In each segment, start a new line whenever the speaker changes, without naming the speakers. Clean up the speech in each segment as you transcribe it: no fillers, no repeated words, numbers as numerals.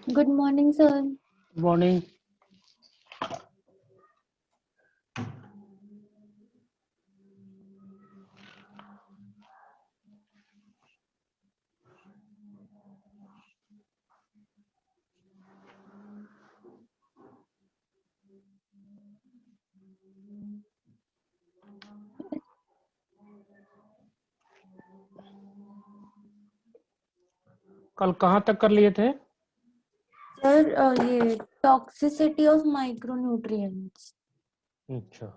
Good morning, sir.
Morning. कल कहाँ तक कर लिए थे?
सर ये टॉक्सिसिटी ऑफ माइक्रोन्यूट्रिएंट्स।
अच्छा,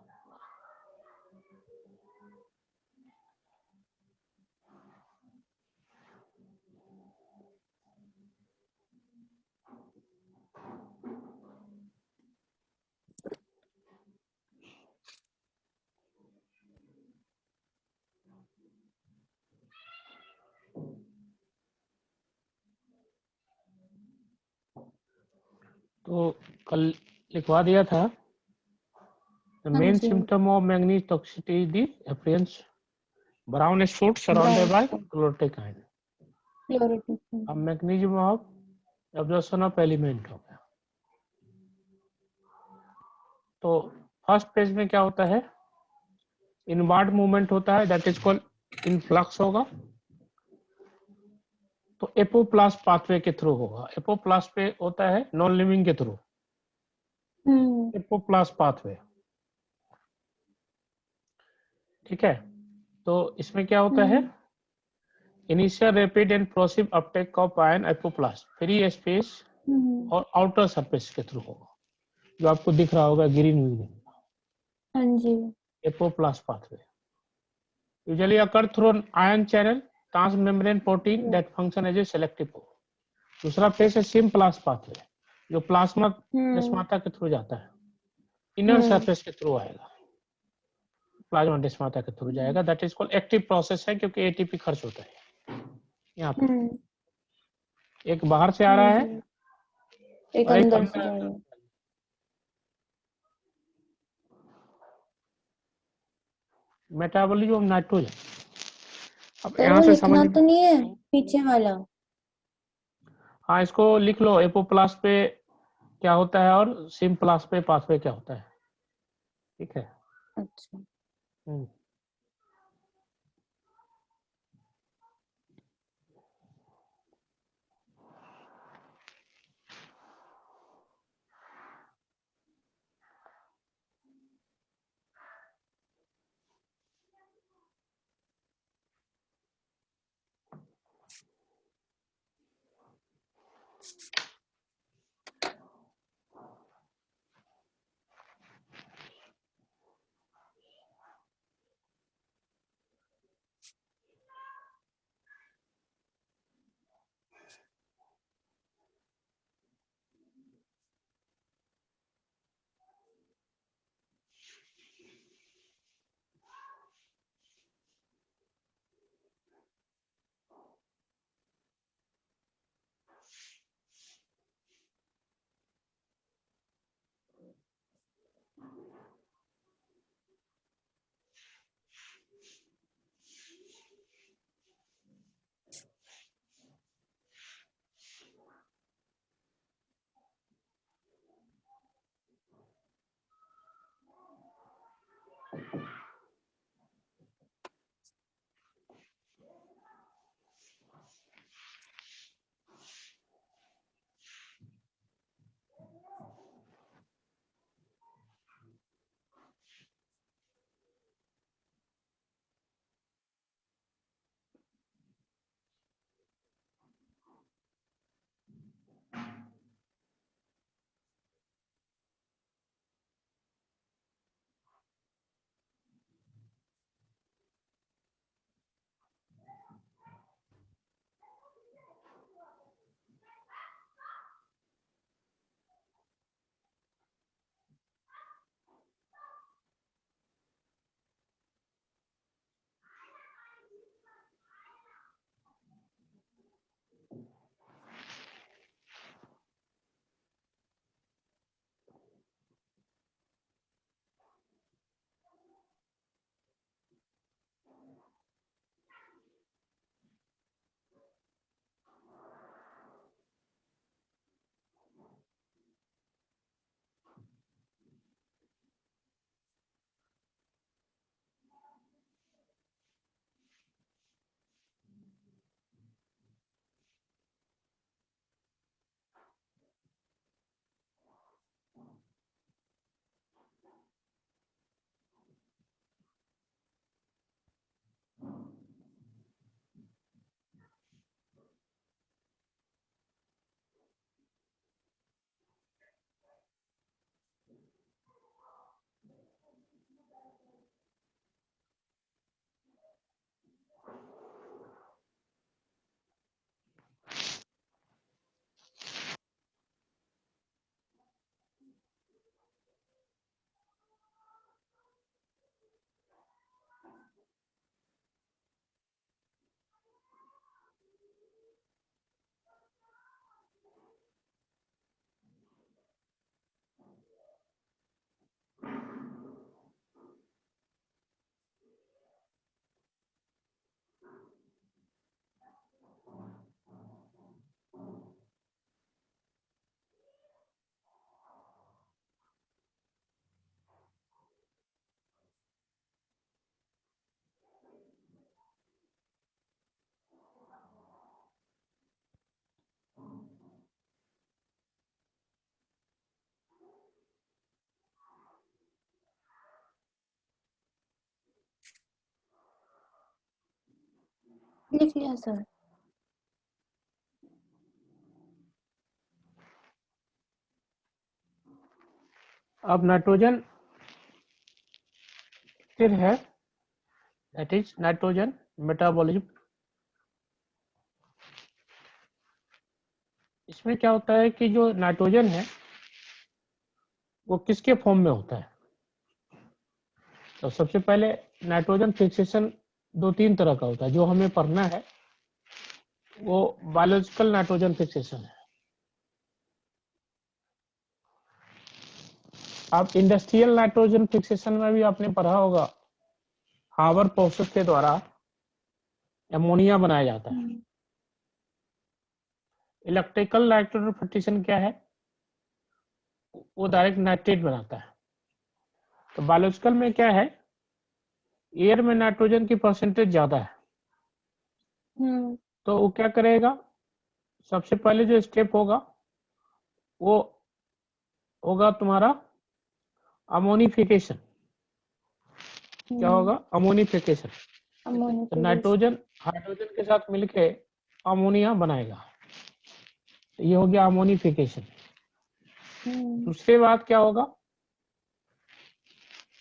तो कल लिखवा दिया था। The
हाँ
main
जी।
symptom of manganese toxicity is the appearance brown spots surrounded by chlorotide.
Purity.
अब magnesium of absorption of element हो गया। तो फर्स्ट पेज में क्या होता है? इनवर्ड मूवमेंट होता है, दैट इज कॉल्ड इनफ्लक्स होगा। तो एपोप्लास्ट पाथवे के थ्रू होगा। एपोप्लास्ट पे होता है नॉन लिविंग के थ्रू, एपोप्लास्ट पाथवे। ठीक है, तो इसमें क्या होता है? Initial rapid and passive uptake of ion apoplast free space और आउटर सरफेस के थ्रू होगा, जो आपको दिख रहा होगा ग्रीन में।
हाँ जी।
Apoplast pathway usually occur through ion channel transmembrane protein that function as a selective pore. दूसरा फेस है सिम्प्लास्ट पाथवे, जो प्लाज्मा डिस्माता के थ्रू जाता है, इनर सरफेस के थ्रू आएगा, प्लाज्मा डिस्माता के थ्रू जाएगा। That is called active process है, क्योंकि एटीपी खर्च होता है यहाँ पे। एक बाहर से आ रहा है
एक
और एक
अंदर से
अंदर।
जा रहा है।
Metabolism of nitrogen. अब
सर
यहाँ
वो
से
लिखना
समझ,
तो नहीं है पीछे वाला?
हाँ इसको लिख लो। एपोप्लास्ट पे क्या होता है और सिम्प्लास्ट पे पाथवे क्या होता है। ठीक है।
अच्छा। लिख लिया सर।
अब नाइट्रोजन स्थिर है, दैट इज नाइट्रोजन मेटाबॉलिज्म। इसमें क्या होता है कि जो नाइट्रोजन है वो किसके फॉर्म में होता है? तो सबसे पहले नाइट्रोजन फिक्सेशन 2-3 तरह का होता है। जो हमें पढ़ना है वो बायोलॉजिकल नाइट्रोजन फिक्सेशन है। आप इंडस्ट्रियल नाइट्रोजन फिक्सेशन में भी आपने पढ़ा होगा, हावर प्रोसेस के द्वारा एमोनिया बनाया जाता है। इलेक्ट्रिकल नाइट्रोजन फिक्सेशन क्या है? वो डायरेक्ट नाइट्रेट बनाता है। तो बायोलॉजिकल में क्या है, एयर में नाइट्रोजन की परसेंटेज ज्यादा है, तो वो क्या करेगा, सबसे पहले जो स्टेप होगा वो होगा तुम्हारा अमोनिफिकेशन। क्या होगा? अमोनिफिकेशन। तो
अमोनिफिकेशन।
नाइट्रोजन हाइड्रोजन के साथ मिलके अमोनिया बनाएगा, तो ये हो गया अमोनिफिकेशन। दूसरी बात क्या होगा,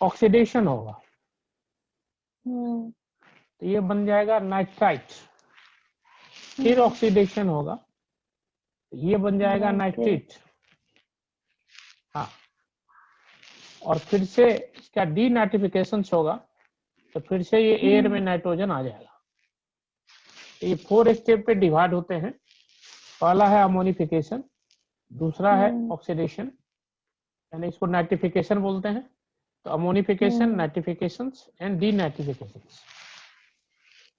ऑक्सीडेशन होगा, तो ये बन जाएगा नाइट्राइट। फिर ऑक्सीडेशन होगा, तो ये बन जाएगा नाइट्रेट। हाँ, और फिर से इसका डीनाइट्रिफिकेशन होगा, तो फिर से ये एयर में नाइट्रोजन आ जाएगा। तो ये 4 स्टेप पे डिवाइड होते हैं। पहला है अमोनिफिकेशन, दूसरा है ऑक्सीडेशन, यानी इसको नाइट्रिफिकेशन बोलते हैं। तो अमोनिफिकेशन, नाइट्रिफिकेशन एंड डीनाइट्रिफिकेशन।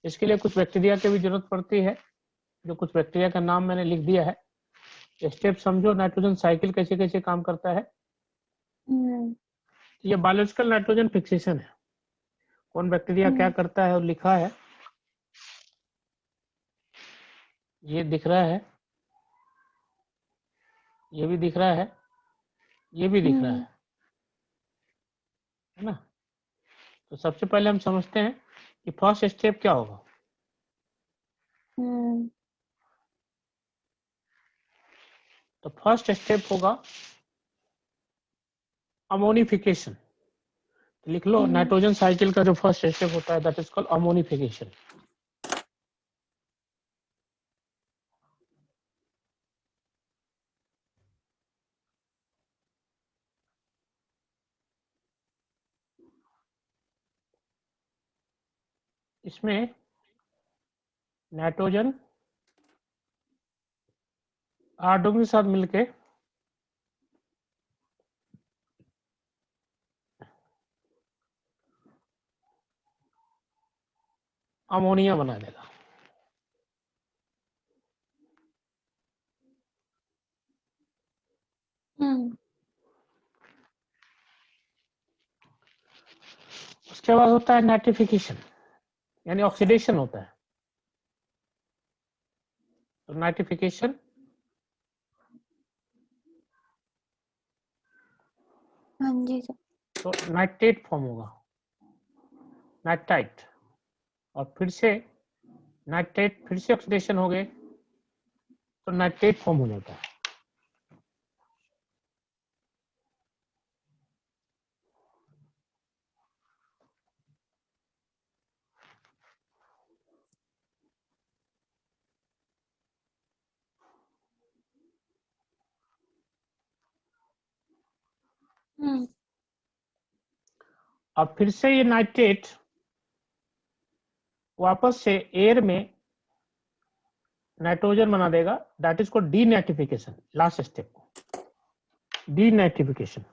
इसके लिए कुछ बैक्टीरिया की भी जरूरत पड़ती है, जो कुछ बैक्टीरिया का नाम मैंने लिख दिया है। स्टेप समझो, नाइट्रोजन साइकिल कैसे कैसे काम करता है। ये बायोलॉजिकल नाइट्रोजन फिक्सेशन है। कौन बैक्टीरिया क्या करता है और लिखा है, ये दिख रहा है, ये भी दिख रहा है, ये भी दिख रहा है ना। तो सबसे पहले हम समझते हैं कि फर्स्ट स्टेप क्या होगा। तो फर्स्ट स्टेप होगा अमोनिफिकेशन। लिख लो, नाइट्रोजन साइकिल का जो फर्स्ट स्टेप होता है दैट इज कॉल्ड अमोनिफिकेशन। इसमें नाइट्रोजन आर्डो के साथ मिलके अमोनिया बना देगा। उसके बाद होता है नाइट्रिफिकेशन, यानी ऑक्सीडेशन होता है। तो नाइट्रिफिकेशन
हाँ जी सर।
तो नाइट्रेट फॉर्म होगा, नाइट्राइट, और फिर से नाइट्रेट, फिर से ऑक्सीडेशन हो गए तो नाइट्रेट फॉर्म हो जाता है। अब फिर से ये नाइट्रेट वापस से एयर में नाइट्रोजन बना देगा, that is called denitrification. Last step को डीनाइट्रिफिकेशन।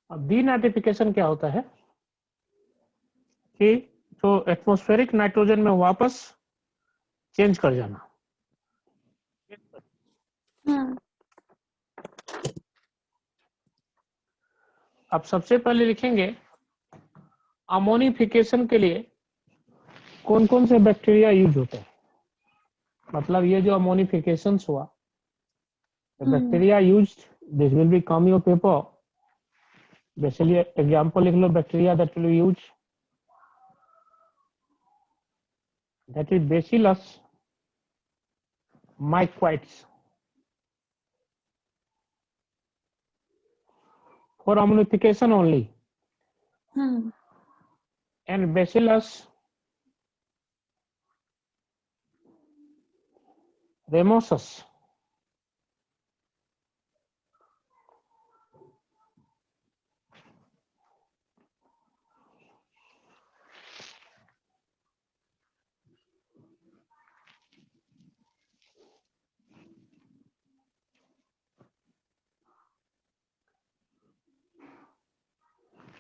अब डीनाइट्रिफिकेशन क्या होता है कि जो एटमॉस्फेरिक नाइट्रोजन में वापस चेंज कर जाना। अब सबसे पहले लिखेंगे अमोनिफिकेशन के लिए कौन कौन से बैक्टीरिया यूज होते हैं? मतलब ये जो अमोनिफिकेशन हुआ, bacteria used, this will be come your paper. Basically example लिख लो bacteria that will use, that is bacillus mycoides for ammonification only, and Bacillus ramosus.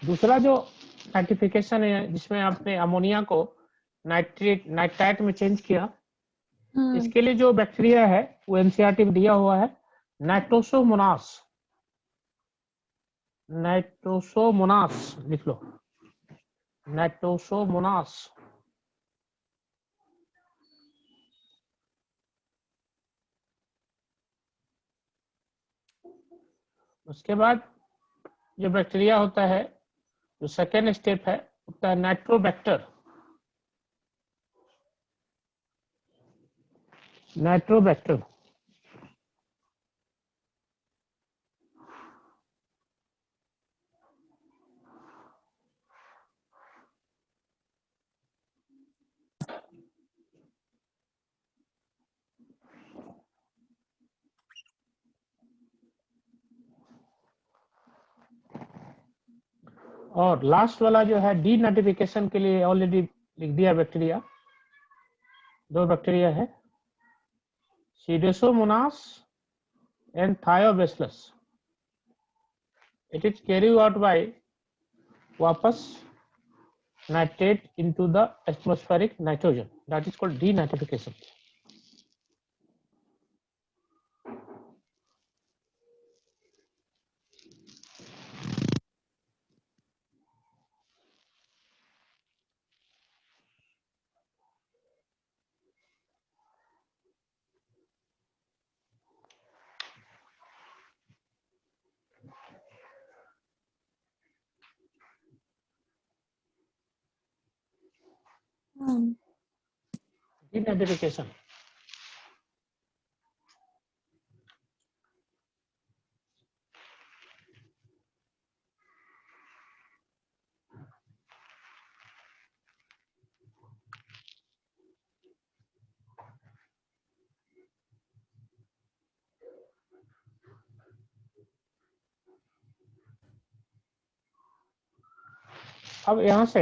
दूसरा जो नाइट्रिफिकेशन है जिसमें आपने अमोनिया को नाइट्राइट में चेंज किया, इसके लिए जो बैक्टीरिया है वो एनसीईआरटी में दिया हुआ है, नाइट्रोसोमोनास। नाइट्रोसोमोनास लिख लो, नाइट्रोसोमोनास। उसके बाद जो बैक्टीरिया होता है, जो सेकेंड स्टेप है, होता है नाइट्रोबैक्टर। नाइट्रोबैक्टर और लास्ट वाला जो है डीनाइट्रिफिकेशन के लिए ऑलरेडी लिख दिया बैक्टीरिया, दो बैक्टीरिया है, pseudomonas and thiobacillus. It is carry out by वापस nitrate into the atmospheric nitrogen, that is called denitrification. Denitrification. अब यहां से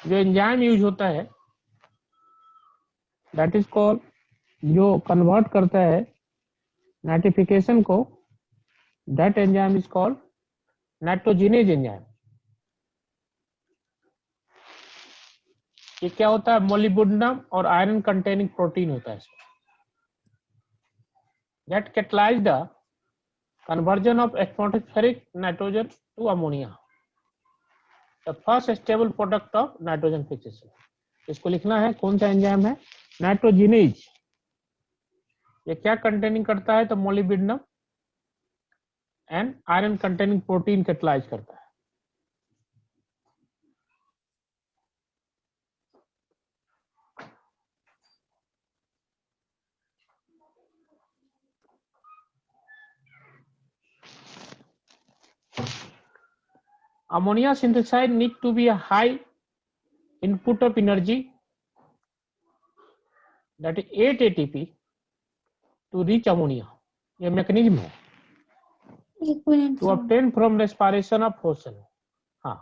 जो एंजाइम यूज होता है, दैट इज कॉल्ड, जो कन्वर्ट करता है नाइट्रिफिकेशन को, that enzyme is called nitrogenase enzyme. ये क्या होता है? मोलिब्डेनम और आयरन कंटेनिंग प्रोटीन होता है इसमें, that catalyse the conversion of atmospheric nitrogen to ammonia, the first stable product of nitrogen fixation. इसको लिखना है, कौन सा एंजाइम है? नाइट्रोजिनेज। ये क्या कंटेनिंग करता है? तो molybdenum and iron containing protein catalyse करता है। Ammonia synthesized need to be a high input of energy, that is 8 ATP to reach ammonia. ये मैकेनिज्म है to obtain from respiration of host cell. हाँ,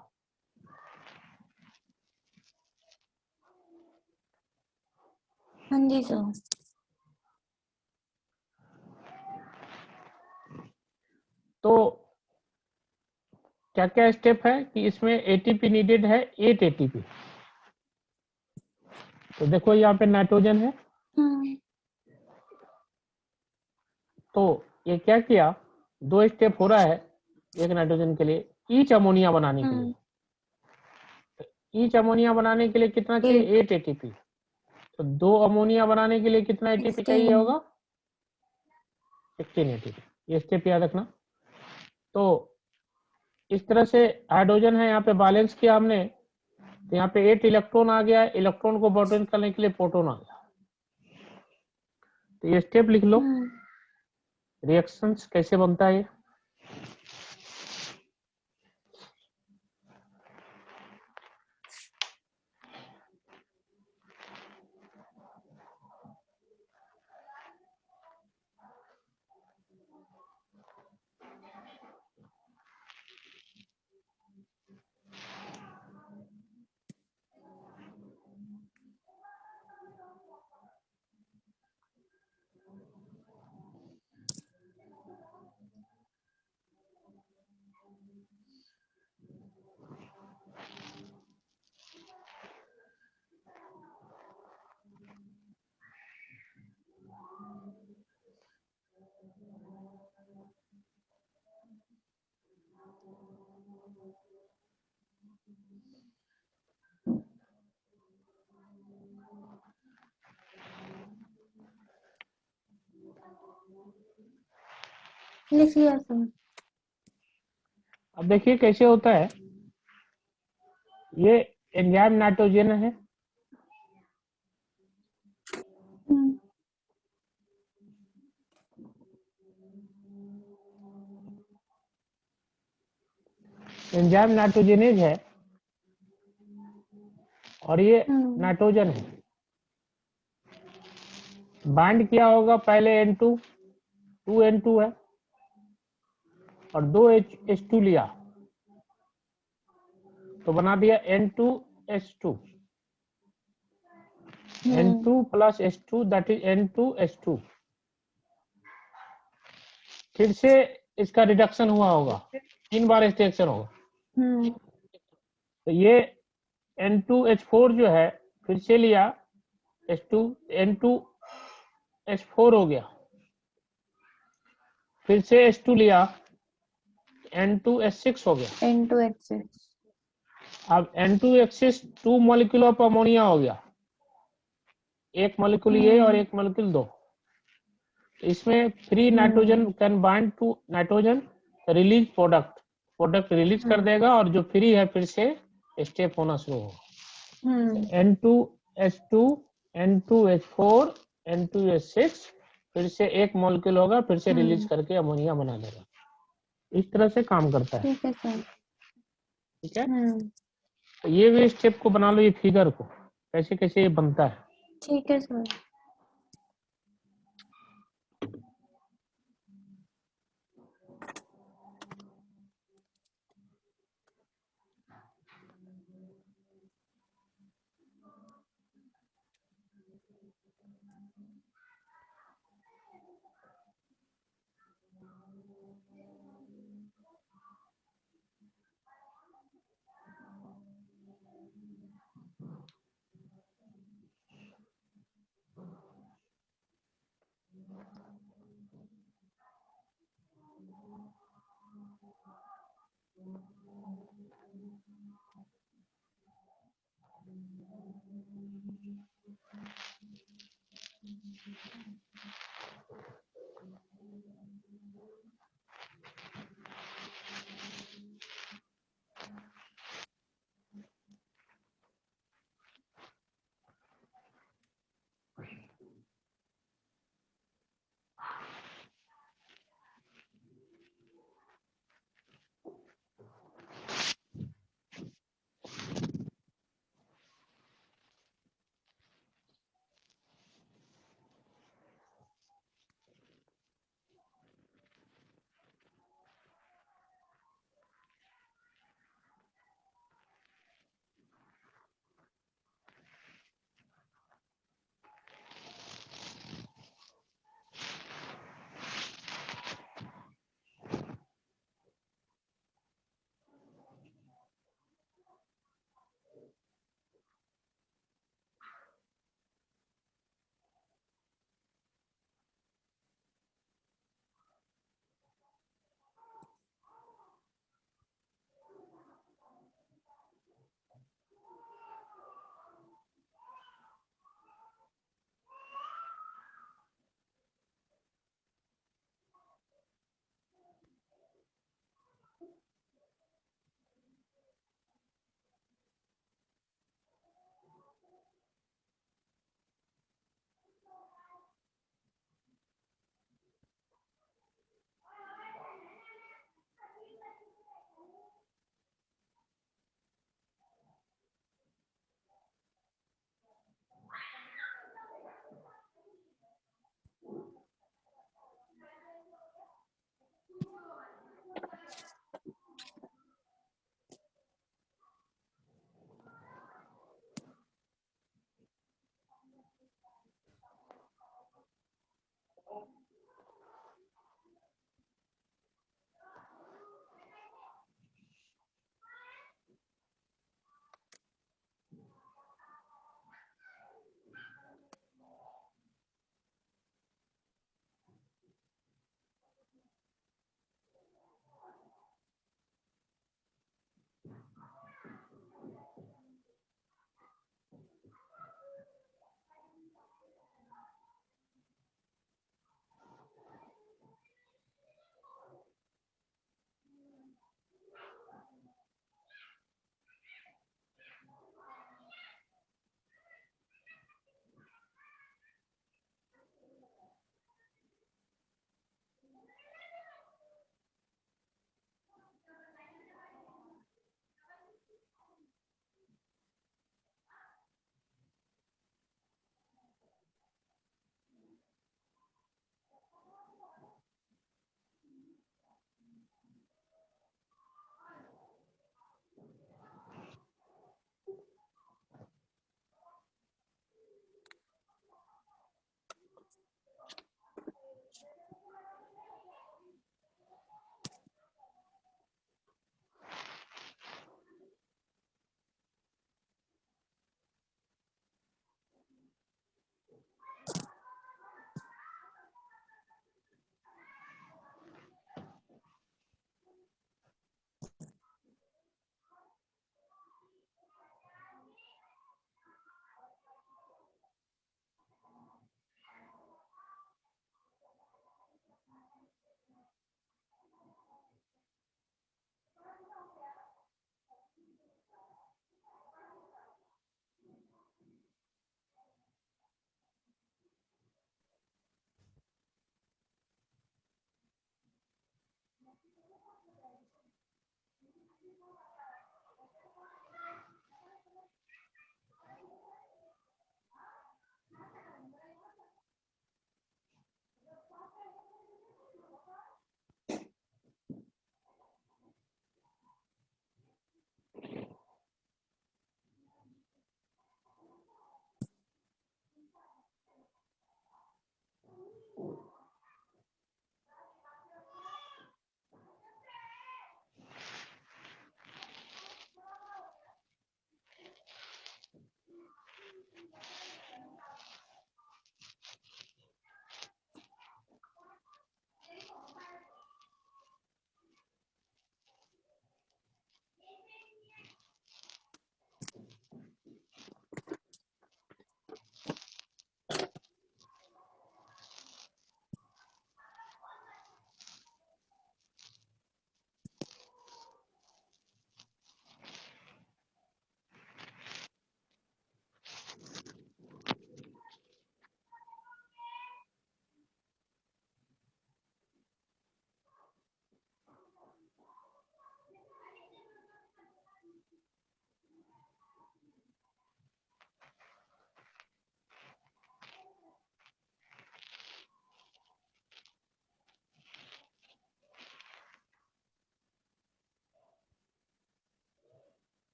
हाँ जी sir.
तो क्या क्या step है कि इसमें एटीपी नीडेड है 8 एटीपी। तो देखो यहाँ पे नाइट्रोजन है, तो ये क्या किया, 2 स्टेप हो रहा है एक नाइट्रोजन के लिए, ईच अमोनिया बनाने के लिए। ईच अमोनिया बनाने के लिए कितना चाहिए? 8 एटीपी। तो 2 अमोनिया बनाने के लिए कितना एटीपी चाहिए होगा? 16 एटीपी। ये स्टेप याद रखना। तो इस तरह से हाइड्रोजन है, यहाँ पे बैलेंस किया हमने, तो यहाँ पे 8 इलेक्ट्रॉन आ गया, इलेक्ट्रॉन को बॉटल करने के लिए प्रोटॉन आ गया। तो ये स्टेप लिख लो, रिएक्शंस कैसे बनता है ये।
लिख लिया सर।
अब देखिए कैसे होता है। ये एंजाइम नाइट्रोजन है, एंजाइम नाइट्रोजनेज है, और ये नाइट्रोजन है। बाइंड किया होगा पहले N2, 2N2 है, और 2H2 लिया, तो बना दिया N2H2। N2 plus H2 that is N2H2। फिर से इसका रिडक्शन हुआ होगा, 3 बार रिडक्शन होगा। तो ये N2H4 जो है, फिर से लिया H2, N2H4 हो गया, फिर से H2 लिया, N2H6 हो गया।
N2H6।
अब N2H6 2 मॉलिक्यूल ऑफ अमोनिया हो गया, एक मॉलिक्यूल ये और एक मॉलिक्यूल दो। इसमें free nitrogen can bind to nitrogen, release product release कर देगा, और जो फ्री है फिर से स्टेप होना शुरू होगा। N2H2, N2H4, N2H6, फिर से एक मॉलिक्यूल होगा, फिर से रिलीज करके अमोनिया बना देगा। इस तरह से काम करता है।
ठीक है सर।
ठीक है, तो ये भी स्टेप को बना लो, ये फिगर को कैसे कैसे ये बनता है।
ठीक है सर।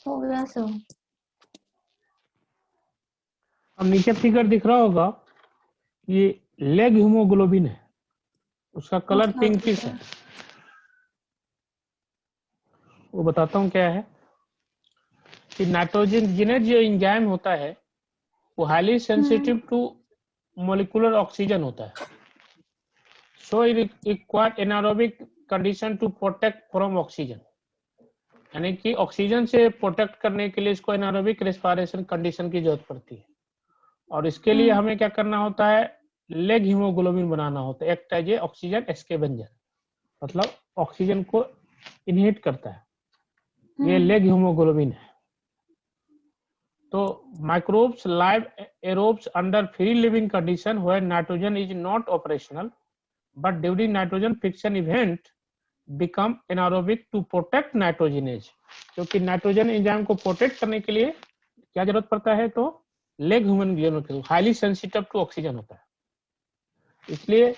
हो गया सर।
अब नीचे फिगर दिख रहा होगा, ये लेग हीमोग्लोबिन है, उसका कलर
ओके
पिंकिश है। वो बताता हूँ क्या है कि नाइट्रोजन जो एंजाइम होता है वो highly sensitive to molecular oxygen होता है। So it required anaerobic condition to protect from oxygen, यानी कि ऑक्सीजन से प्रोटेक्ट करने के लिए इसको एनारोबिक रेस्पिरेशन कंडीशन की जरूरत पड़ती है। और इसके लिए हमें क्या करना होता है, लेग हीमोग्लोबिन बनाना होता है, act as a oxygen exchanger, मतलब ऑक्सीजन को इनहिट करता है, ये लेग हीमोग्लोबिन है। तो microbes live aerobes under free living condition when nitrogen is not operational but during nitrogen fixation event become anaerobic to protect nitrogenase, क्योंकि nitrogen enzyme को protect करने के लिए क्या जरूरत पड़ता है, तो leghaemoglobin highly sensitive to oxygen होता है। इसलिए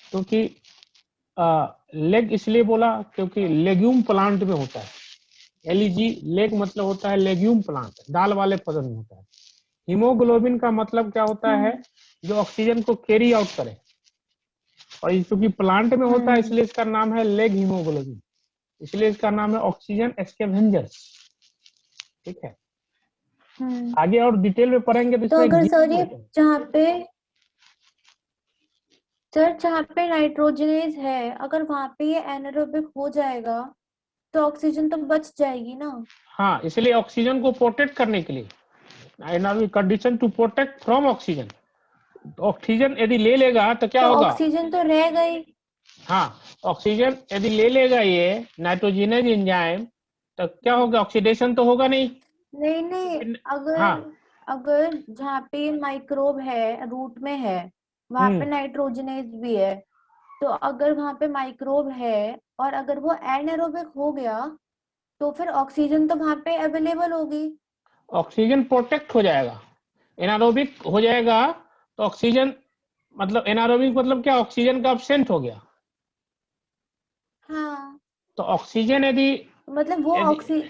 क्योंकि लेग इसलिए बोला क्योंकि लेग्यूम प्लांट में होता है, एलईजी लेग मतलब होता है लेग्यूम प्लांट, दाल वाले पौधे में होता है। हीमोग्लोबिन का मतलब क्या होता है, जो ऑक्सीजन को कैरी आउट करे, और क्योंकि प्लांट में होता है इसलिए इसका नाम है लेग हीमोग्लोबिन, इसलिए इसका नाम है ऑक्सीजन एक्सचेंजर। ठीक है, आगे और डिटेल में पढ़ेंगे तो इसमें
अगर सर ये जहाँ पे नाइट्रोजनेज है, अगर वहां पे ये एनारोबिक हो जाएगा तो ऑक्सीजन तो बच जाएगी ना।
हाँ, इसलिए ऑक्सीजन को प्रोटेक्ट करने के लिए, anaerobic condition to protect from oxygen, oxygen यदि ले लेगा तो क्या
तो
होगा,
ऑक्सीजन तो रह गई।
हाँ, ऑक्सीजन यदि ले लेगा ये नाइट्रोजनस एंजाइम तो क्या होगा, ऑक्सीडेशन तो होगा नहीं।
नहीं नहीं,
हाँ,
अगर अगर जहाँ पे माइक्रोब है रूट में है, वहां पे नाइट्रोजनेज भी है, तो अगर वहां पे माइक्रोब है और अगर वो एनारोबिक हो गया तो फिर ऑक्सीजन तो वहां पे अवेलेबल होगी।
ऑक्सीजन प्रोटेक्ट हो जाएगा, एनारोबिक हो जाएगा तो ऑक्सीजन, मतलब एनारोबिक मतलब क्या, ऑक्सीजन का अब्सेंट हो गया।
हाँ,
तो ऑक्सीजन यदि
मतलब वो
यदि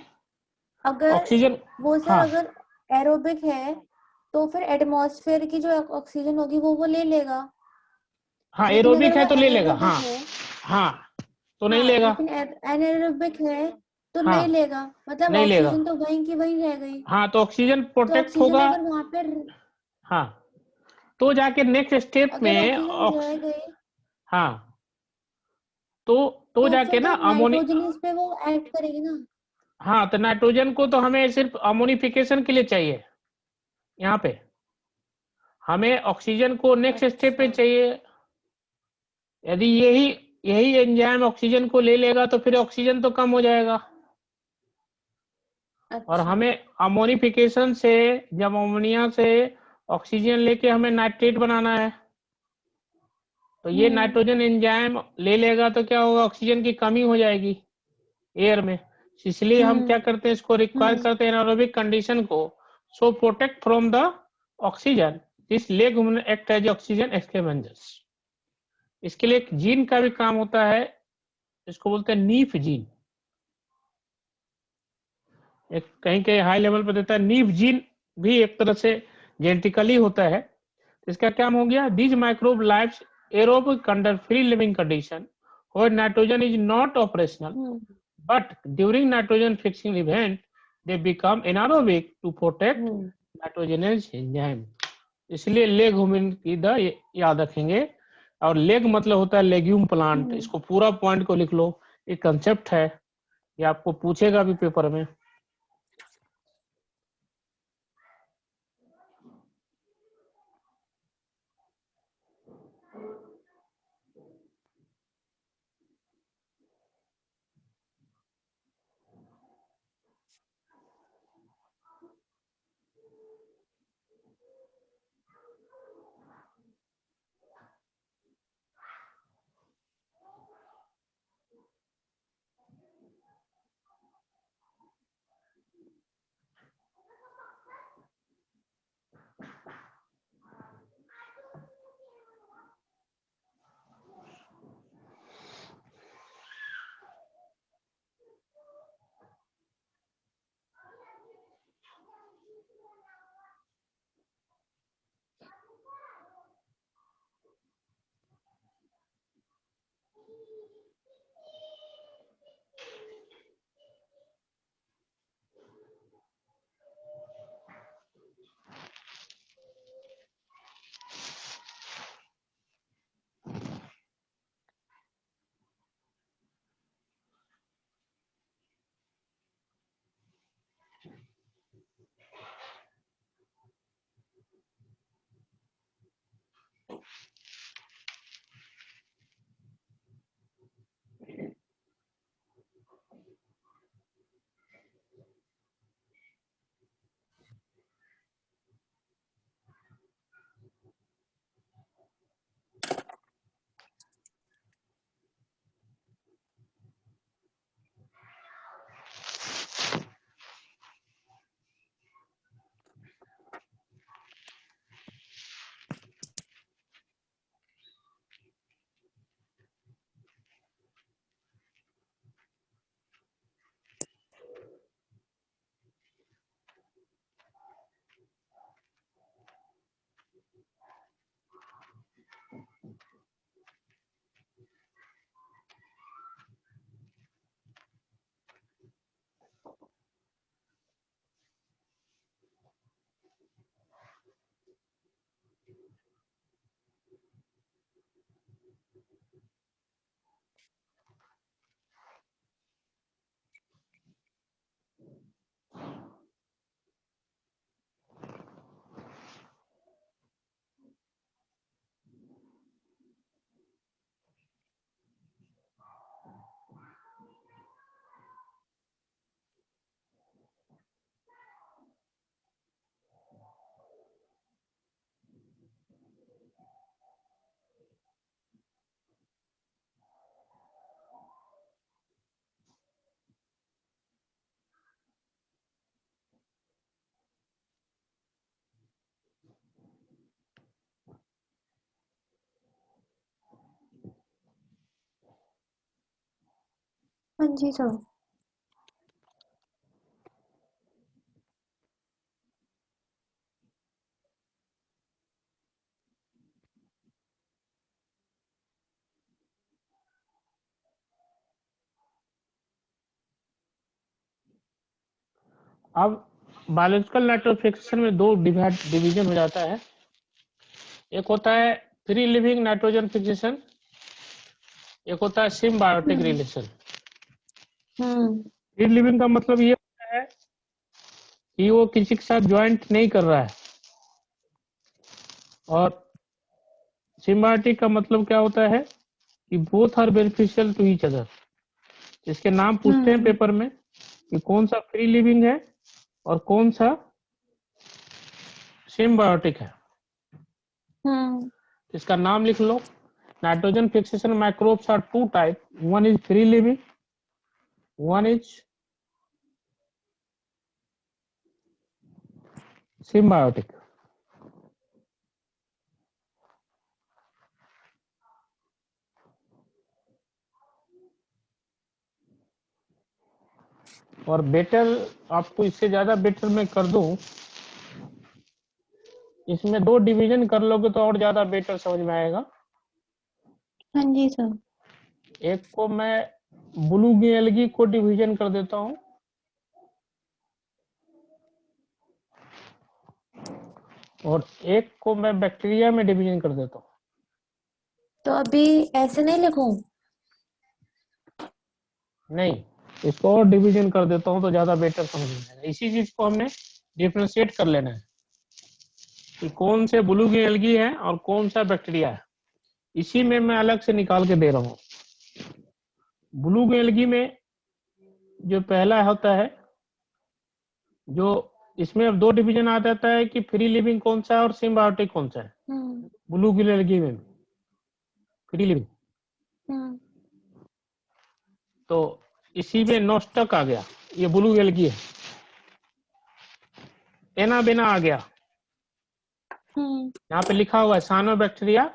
अगर
ऑक्सीजन,
वो सर
हाँ
अगर एरोबिक है तो फिर एटमॉस्फेयर की जो ऑक्सीजन होगी वो ले लेगा।
हाँ,
लेकिन
एरोबिक
अगर
है
वो
तो ले लेगा,
एनारोबिक
हाँ
है,
हाँ, तो नहीं
हाँ,
लेगा,
लेकिन एनारोबिक है तो
हाँ
नहीं लेगा, मतलब
नहीं लेगा,
ऑक्सीजन तो वहीं की वहीं रह गई।
हाँ तो ऑक्सीजन
तो
प्रोटेक्ट
ऑक्सीजन
होगा,
अगर वहां पर
हाँ, तो जाके नेक्स्ट स्टेप
अगर
में
ऑक्सीजन रह गई
हाँ, तो तो
तो
जाके
फिर
ना
तो
अमोनी,
नाइट्रोजन पे वो ऐड करेगी ना।
हाँ तो नाइट्रोजन को तो हमें सिर्फ अमोनिफिकेशन के लिए चाहिए, यहाँ पे हमें ऑक्सीजन को नेक्स्ट स्टेप पे
अच्छा
चाहिए। यदि यही यही एंजाइम ऑक्सीजन को ले लेगा तो फिर ऑक्सीजन तो कम हो जाएगा, और
अच्छा।
हमें अमोनिफिकेशन से, जब अमोनिया से ऑक्सीजन लेके हमें नाइट्रेट बनाना है, तो ये नाइट्रोजन एंजाइम ले लेगा तो क्या होगा, ऑक्सीजन की कमी हो जाएगी एयर में। इसलिए हम क्या करते हैं, इसको रिक्वायर करते हैं एनारोबिक कंडीशन को, so protect from the oxygen, this leg act as oxygen exchangers. इसके लिए एक जीन का भी काम होता है, इसको बोलते हैं नीफ जीन, एक कहीं कहीं हाई लेवल पर देता है। नीफ जीन भी एक तरह से जेनेटिकली होता है। इसका क्या हो गया, these microbe lives aerobic under free living condition where nitrogen is not operational, but during nitrogen fixing event they become anaerobic to protect nitrogenous enzyme। इसलिए लेग ह्यूमन की द याद रखेंगे, और लेग मतलब होता है लेग्यूम प्लांट, इसको पूरा पॉइंट को लिख लो, ये कंसेप्ट है, ये आपको पूछेगा भी पेपर में।
हाँ जी सर।
अब बायोलॉजिकल नाइट्रोफिकेशन में दो डिवीजन हो जाता है। एक होता है फ्री लिविंग नाइट्रोजन फिक्सेशन, एक होता है सिम्बायोटिक रिलेशन। फ्री लिविंग का मतलब ये होता है कि वो किसी के साथ ज्वाइंट नहीं कर रहा है, और सिम्बायोटिक का मतलब क्या होता है कि both are beneficial to each other. इसके नाम पूछते हैं पेपर में कि कौन सा फ्री लिविंग है और कौन सा सिम्बायोटिक है। इसका नाम लिख लो। Nitrogen fixation microbes are two type, one is free living, one is symbiotic. और बेटर, आपको इससे ज्यादा बेटर मैं कर दूं, इसमें दो डिवीजन कर लोगे तो और ज्यादा बेटर समझ में आएगा।
हाँ जी सर।
एक को मैं ब्लू गिलगी को डिवीजन कर देता हूं, और एक को मैं बैक्टीरिया में डिवीजन कर देता हूं।
तो अभी ऐसे नहीं लिखूं?
नहीं, इसको और डिवीजन कर देता हूं तो ज्यादा बेटर समझ में आएगा। इसी चीज को हमने डिफ्रेंशिएट कर लेना है कि कौन से ब्लू गिलगी है और कौन सा बैक्टीरिया है। इसी में मैं अलग से निकाल के दे रहा हूँ। ब्लू गिलगी में जो पहला होता है, जो इसमें अब दो डिवीजन आ जाता है कि फ्री लिविंग कौन सा है और सिम्बायोटिक कौन सा है। ब्लू गिलगी में फ्री लिविंग, तो इसी में नोस्टक आ गया, ये ब्लू गिलगी है। एनाबेना आ गया, यहाँ पे लिखा हुआ है साइनोबैक्टीरिया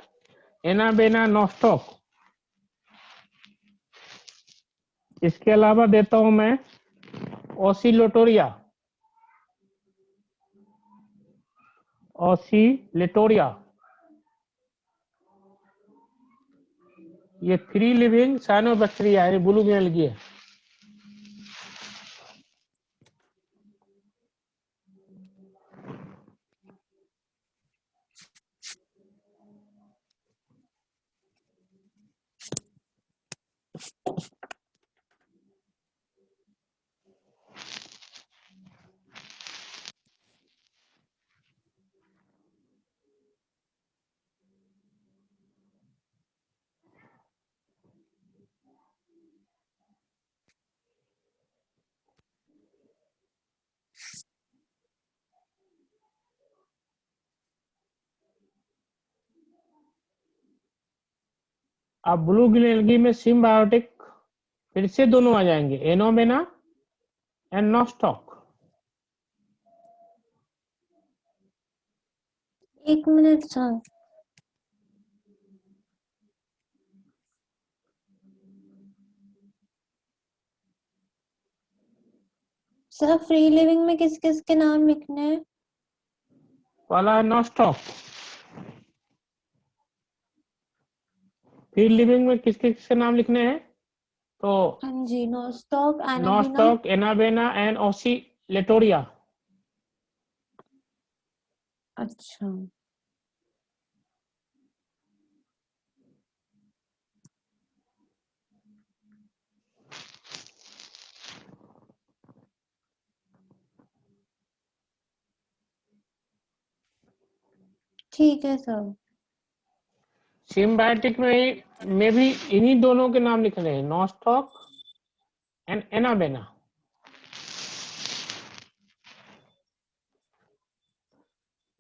एनाबेना नोस्टॉक। इसके अलावा देता हूं मैं ओसिलोटोरिया, ओसिलेटोरिया, ये फ्री लिविंग साइनोबैक्टीरिया है, ब्लू गिलगी है। अब ब्लू गिलगी में सिम्बायोटिक फिर से दोनों आ जाएंगे, एनोमेना एंड नोस्टॉक।
एक minute sir. Sir free living में किस किस के नाम लिखने हैं?
पहला है नोस्टॉक। फ्री लिविंग में किस किस के नाम लिखने हैं? तो
हाँ जी, Nostoc, Anabaena.
Nostoc, Anabaena and Oscillatoria.
अच्छा। ठीक है सर।
सिम्बायोटिक में भी इन्हीं दोनों के नाम लिखने हैं, nostoc and anabaena.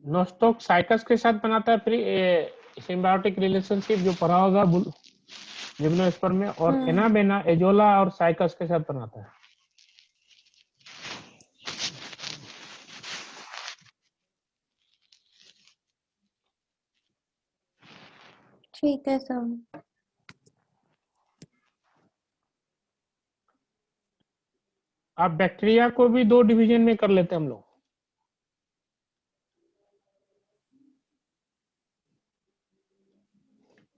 Nostoc cycas के साथ बनाता है फिर सिम्बायोटिक रिलेशनशिप जो पढ़ा होगा जिम्नोस्पर्म में, और एनाबेना एजोला और साइकस के साथ बनाता है।
ठीक है सर।
अब बैक्टीरिया को भी दो डिवीजन में कर लेते हैं हम लोग।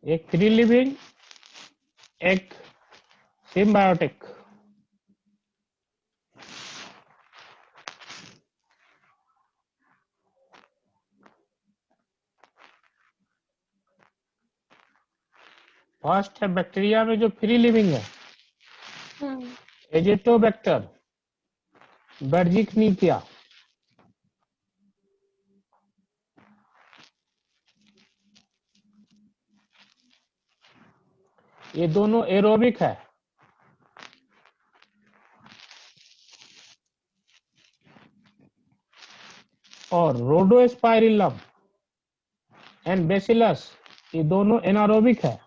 एक फ्री लिविंग, एक सिम्बायोटिक। फर्स्ट है बैक्टीरिया में जो फ्री लिविंग है, एजिटोबैक्टर, बर्जिकनीकिया। ये दोनों एरोबिक है। और रोडोस्पाइरिलम एंड बेसिलस ये दोनों एनारोबिक है।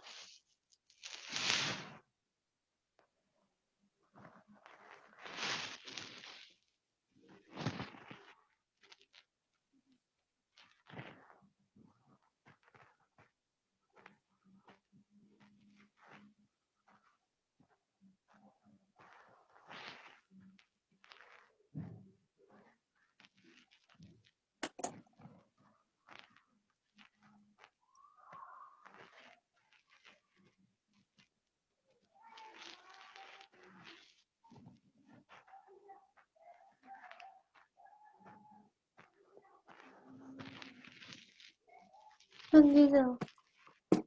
हाँ जी सर।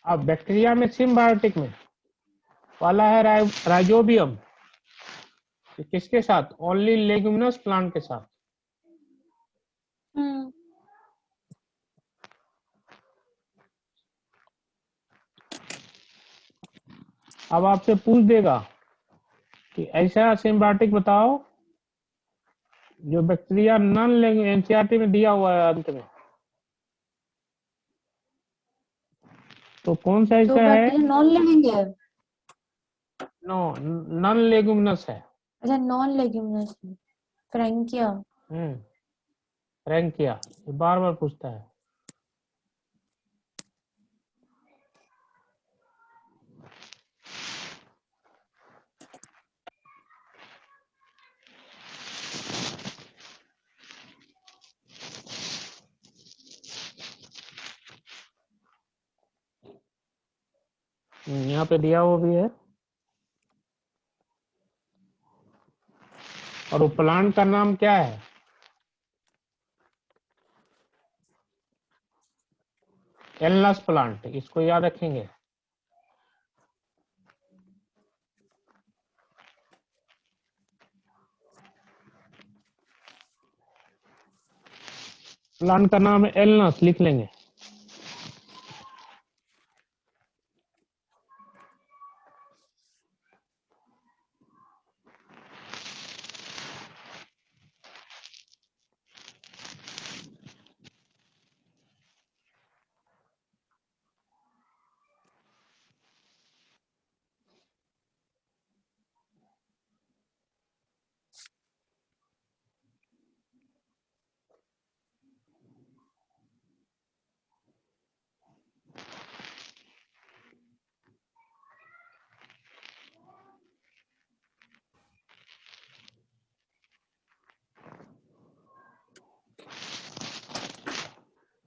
अब बैक्टीरिया में सिम्बायोटिक में वाला है राइजोबियम, किसके साथ? ओनली लेग्यूमिनस प्लांट के साथ। अब आपसे पूछ देगा कि ऐसा सिम्बायोटिक बताओ जो बैक्टीरिया नॉन लिविंग, एनसीईआरटी में दिया हुआ है अंत में, तो कौन सा
तो
ऐसा है?
बैक्टीरिया नॉन लिविंग है?
नो, नॉन लेग्यूमिनस है।
अच्छा, नॉन लेग्यूमिनस है। फ्रैंकिया।
फ्रैंकिया, ये बार बार पूछता है। यहाँ पे दिया हुआ भी है। और वो प्लांट का नाम क्या है? एलनस प्लांट, इसको याद रखेंगे। प्लांट का नाम है एलनस, लिख लेंगे।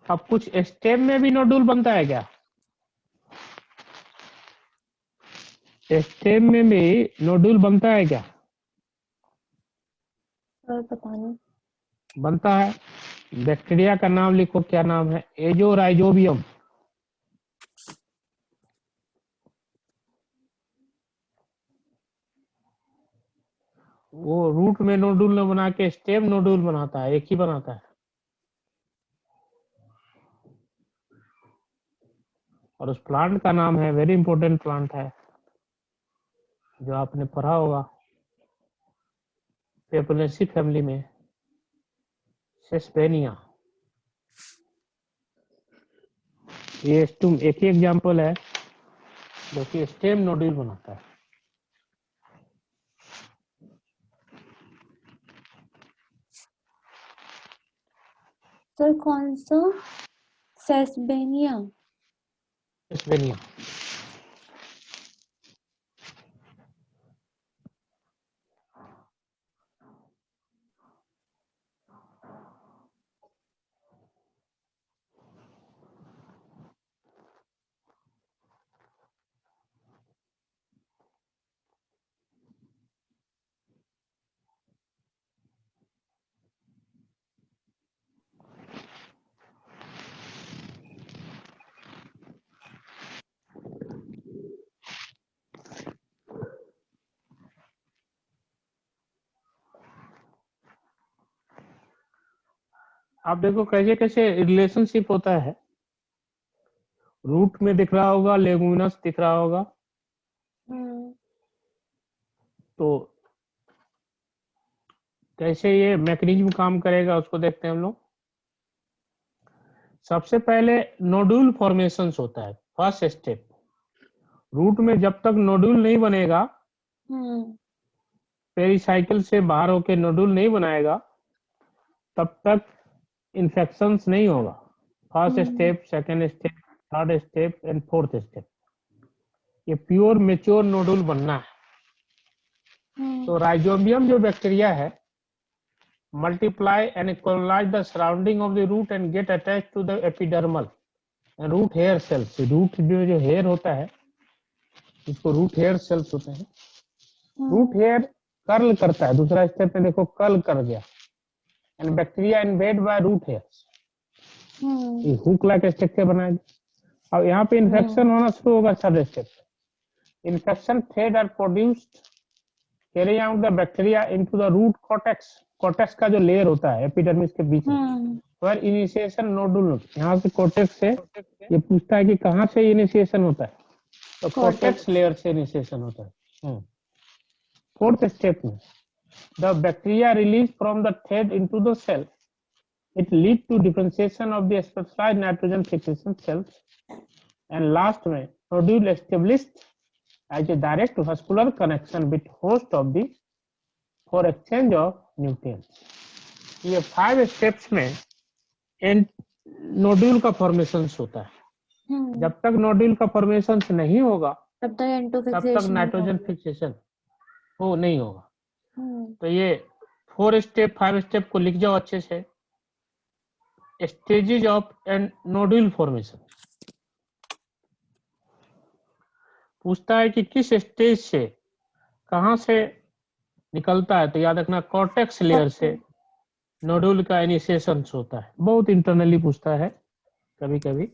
अब कुछ स्टेम में भी नोडुल बनता है क्या? स्टेम में भी नोडुल बनता है क्या?
सर पता नहीं।
बनता है। बैक्टीरिया का नाम लिखो, क्या नाम है? एजोराइजोबियम। वो रूट में नोडुल न बना के स्टेम नोडुल बनाता है, एक ही बनाता है। और उस प्लांट का नाम है, वेरी इंपॉर्टेंट प्लांट है जो आपने पढ़ा होगा पेपरनेसी फैमिली में, सेस्पेनिया। ये एक ही एग्जाम्पल है जो कि स्टेम नोड्यूल बनाता है।
सर कौन सा? सेस्पेनिया।
सेस्पेनिया। आप देखो कैसे कैसे रिलेशनशिप होता है। रूट में दिख रहा होगा, लेगुमिनस दिख रहा होगा। तो कैसे ये मैकेनिज्म काम करेगा उसको देखते हैं हम लोग। सबसे पहले नोड्यूल फॉर्मेशंस होता है, फर्स्ट स्टेप। रूट में जब तक नोड्यूल नहीं बनेगा, पेरिसाइकिल से बाहर होके नोड्यूल नहीं बनाएगा, तब तक इन्फेक्शंस नहीं होगा। First step, second step, third step and fourth step, ये प्योर मेच्योर नोडुल बनना है। तो राइजोबियम जो बैक्टीरिया है multiply and colonize the surrounding of the root and get attached to the epidermal and root hair cells। Root जो hair होता है इसको रूट हेयर सेल्स होते हैं। रूट हेयर कर्ल करता है, दूसरा स्टेप में देखो कर्ल कर गया, and bacteria invade by root hairs, ये हुक लाइक स्ट्रक्चर बनाएगा। अब यहाँ पे इन्फेक्शन होना शुरू होगा third step. Infection thread are produced carry out the bacteria into the root cortex. Cortex का जो लेयर होता है एपिडर्मिस के बीच में, पर इनिशिएशन नोडुल, यहाँ से कॉर्टेक्स से ये पूछता है कि कहाँ से इनिशिएशन होता है, तो कॉर्टेक्स लेयर से इनिशिएशन होता है। फोर्थ स्टेप में the bacteria release from the thread into the cell, it lead to differentiation of the specified nitrogen fixation cells, and last में nodule established as a direct vascular connection with host of the for exchange of nutrients। ये 5 steps में nodule का formation होता है। जब तक nodule का formation नहीं होगा तब तक नाइट्रोजन फिक्सेशन वो नहीं होगा। तो ये 4 स्टेप 5 स्टेप को लिख जाओ अच्छे से। Stages of and nodule formation पूछता है कि किस स्टेज से कहां से निकलता है, तो याद रखना कॉर्टेक्स लेयर से नोडुल का इनिशिएशन होता है। बहुत इंटरनली पूछता है कभी कभी।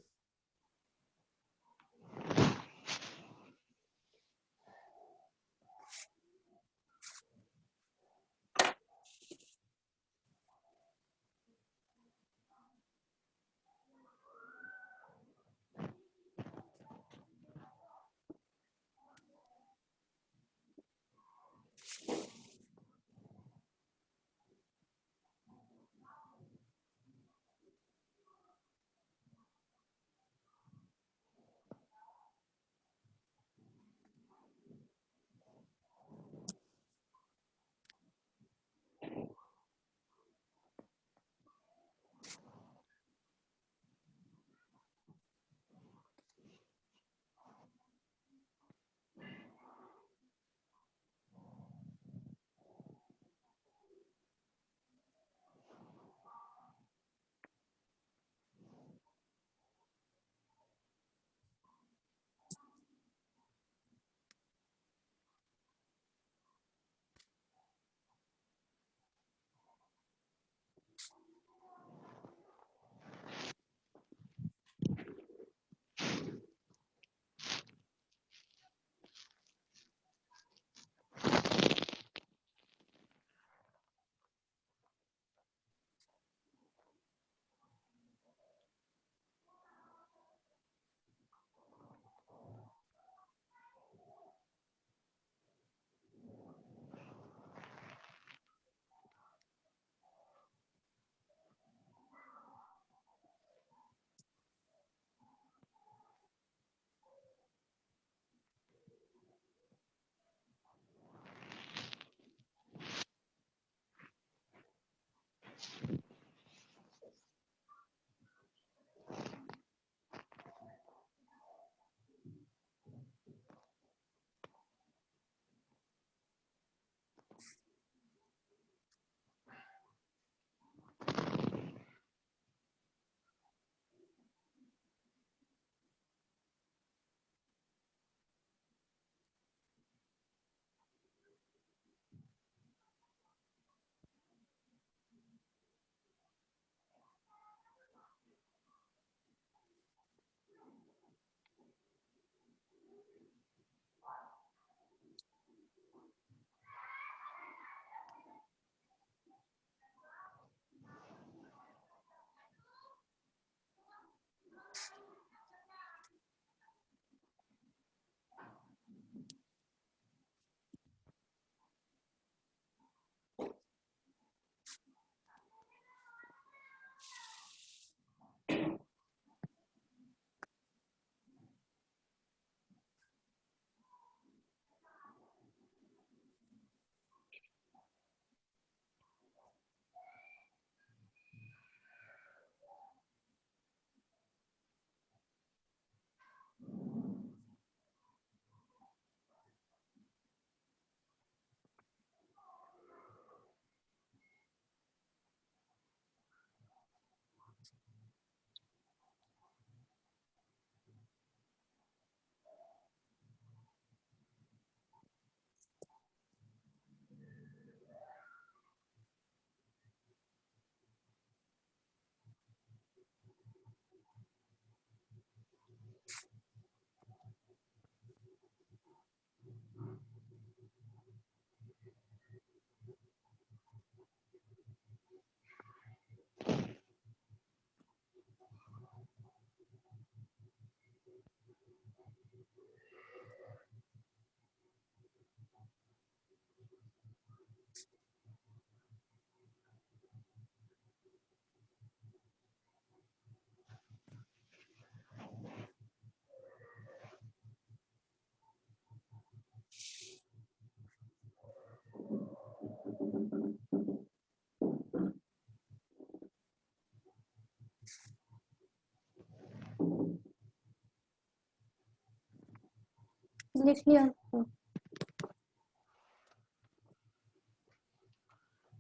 लिख लिया तो।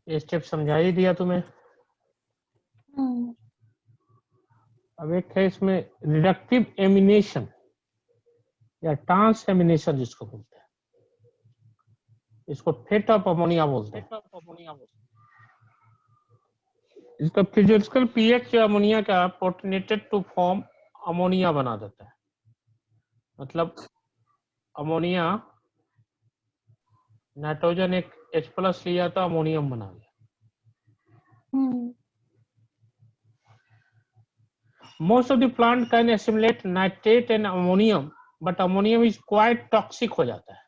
ये स्टेप समझा ही दिया तुम्हें। अब एक है इसमें रिडक्टिव एमिनेशन या ट्रांस एमिनेशन जिसको बोलते हैं, इसको फेट ऑफ अमोनिया बोलते हैं। इसका फिजिकल पीएच जो अमोनिया का प्रोटोनेटेड टू फॉर्म अमोनिया बना देता है, मतलब अमोनिया नाइट्रोजन एक H+ लिया तो अमोनियम बना लिया। Most of the plant can assimilate nitrate and ammonium, but ammonium is quite toxic हो जाता है।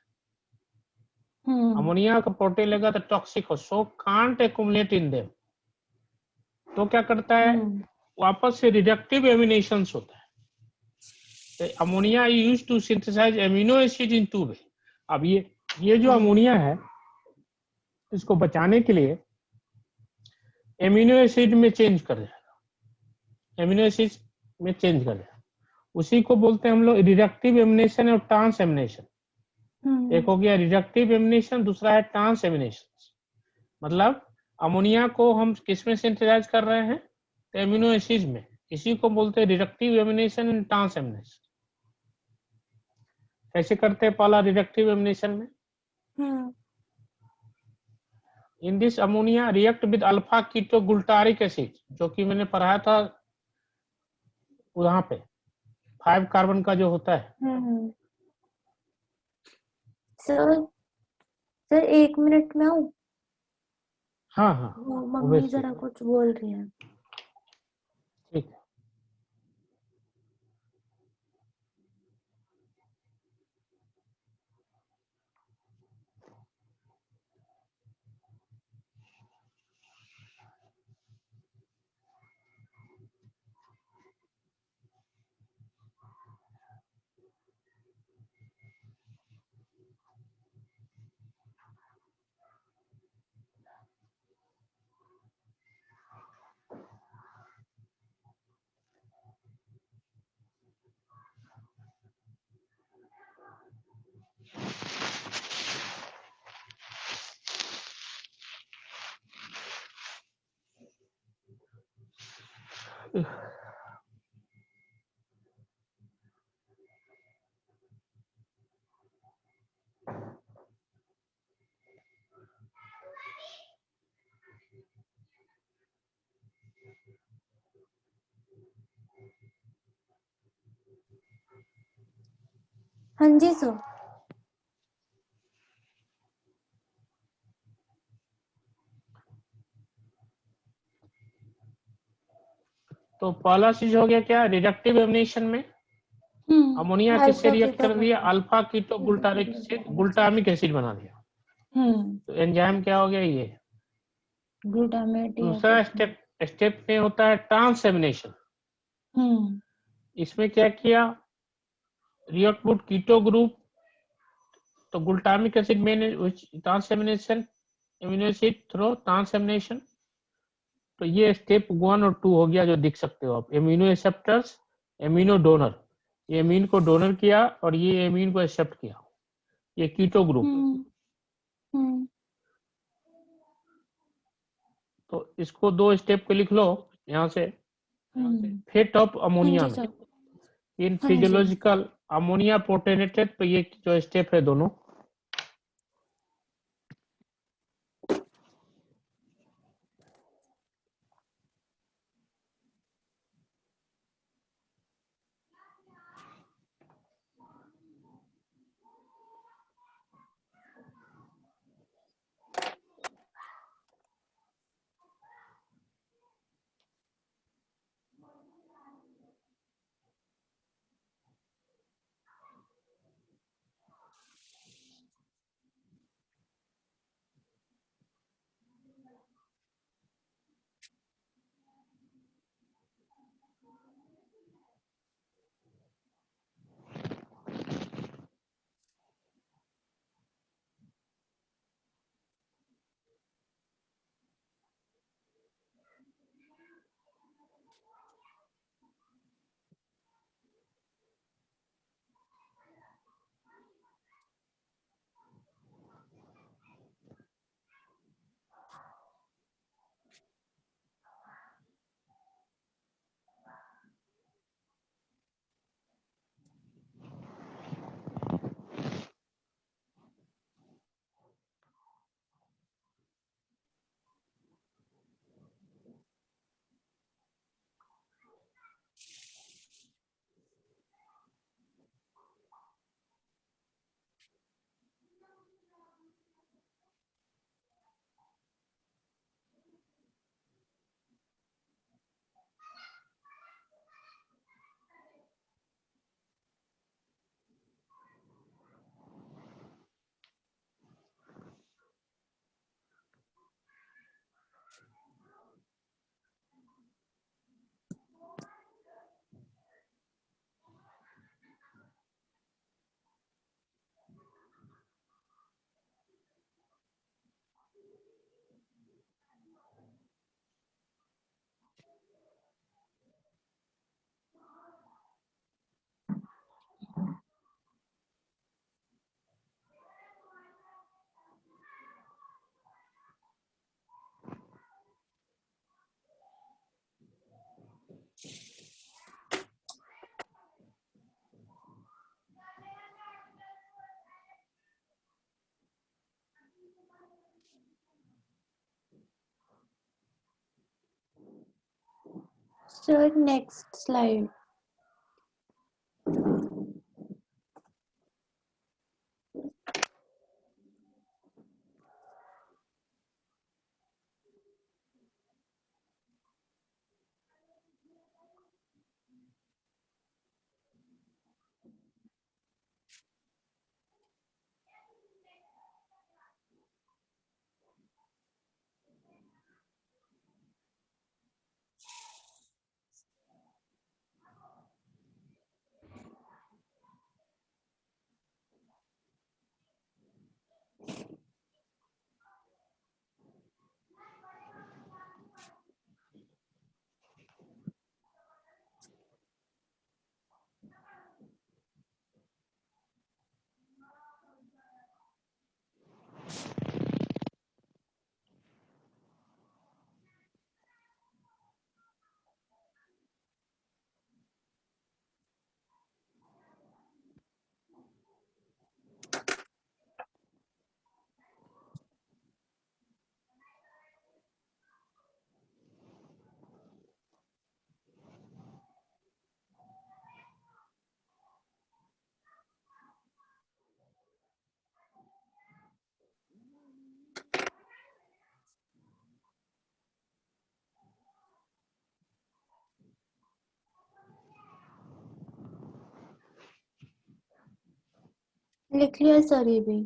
अमोनिया का प्रोटीन लेगा तो टॉक्सिक हो, so can't accumulate in them। तो क्या करता है, वापस से रिडक्टिव एमिनेशंस होता है। Ammonia use to synthesise amino acid in two way. अब ये जो अमोनिया है, इसको बचाने के लिए एमिनो एसिड में चेंज कर देगा, एमिनो एसिड में चेंज कर देगा। उसी को बोलते हैं हम लोग रिडक्टिव एमिनेशन और ट्रांस एमिनेशन। एक हो गया रिडक्टिव एमिनेशन, दूसरा है ट्रांस एमिनेशन। मतलब अमोनिया को हम किस में सिंथेसाइज कर रहे हैं, तो एमिनो एसिड में। इसी को बोलते हैं reductive amination and transamination. कैसे करते हैं पहला रिडक्टिव एमिनेशन में, in this ammonia react with alpha ketoglutaric acid, जो कि मैंने पढ़ाया था वहां पे 5 कार्बन का जो होता है।
सर 1 मिनट में आऊं?
हाँ हाँ,
मम्मी जरा कुछ बोल रही है।
ठीक है।
हाँ जी सर।
तो पहला चीज हो गया क्या, रिडक्टिव एमिनेशन में अमोनिया किससे रिएक्ट कर दिया, अल्फा कीटोगुल्टारिक से ग्लूटामिक एसिड बना दिया। तो एंजाइम क्या हो गया, ये
ग्लूटामेट।
दूसरा स्टेप में होता है ट्रांस एमिनेशन। इसमें क्या किया, रिएक्ट विद कीटो ग्रुप, तो ग्लूटामिक एसिड में transamination, amino acid through transamination. तो ये स्टेप 1 और 2 हो गया, जो दिख सकते हो आप, एमिनो एक्सेप्टर्स, एमिनो डोनर। ये एमीन को डोनर किया और ये एमीन को एक्सेप्ट किया, ये कीटो ग्रुप। तो इसको 2 स्टेप पे लिख लो यहाँ से। फेट ऑफ अमोनिया में इन फिजियोलॉजिकल अमोनिया प्रोटोनेटेड, तो ये जो स्टेप है दोनों।
Sir, next slide. लिख लिया सर ये भी।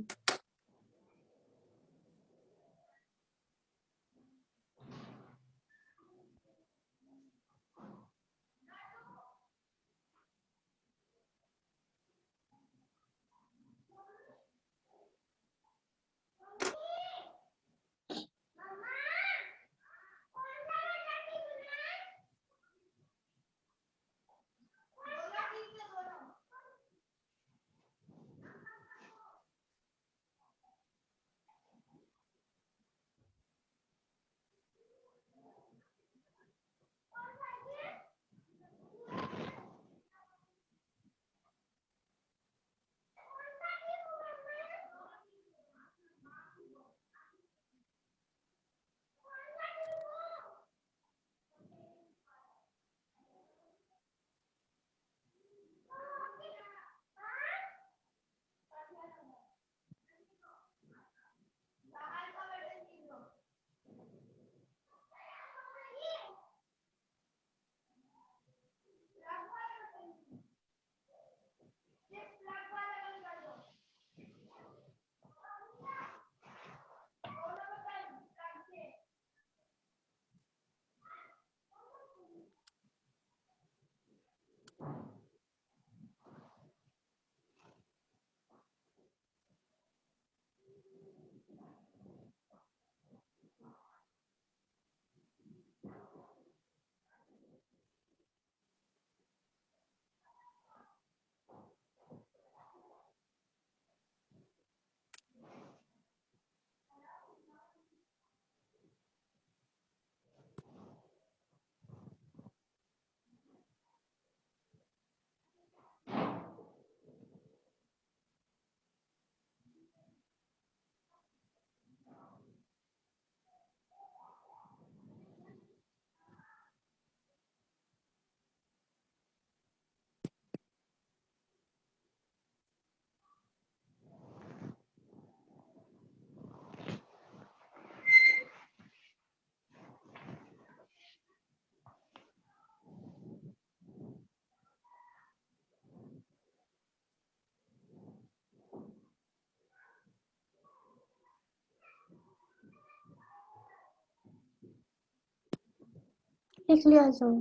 लिख लिया सर।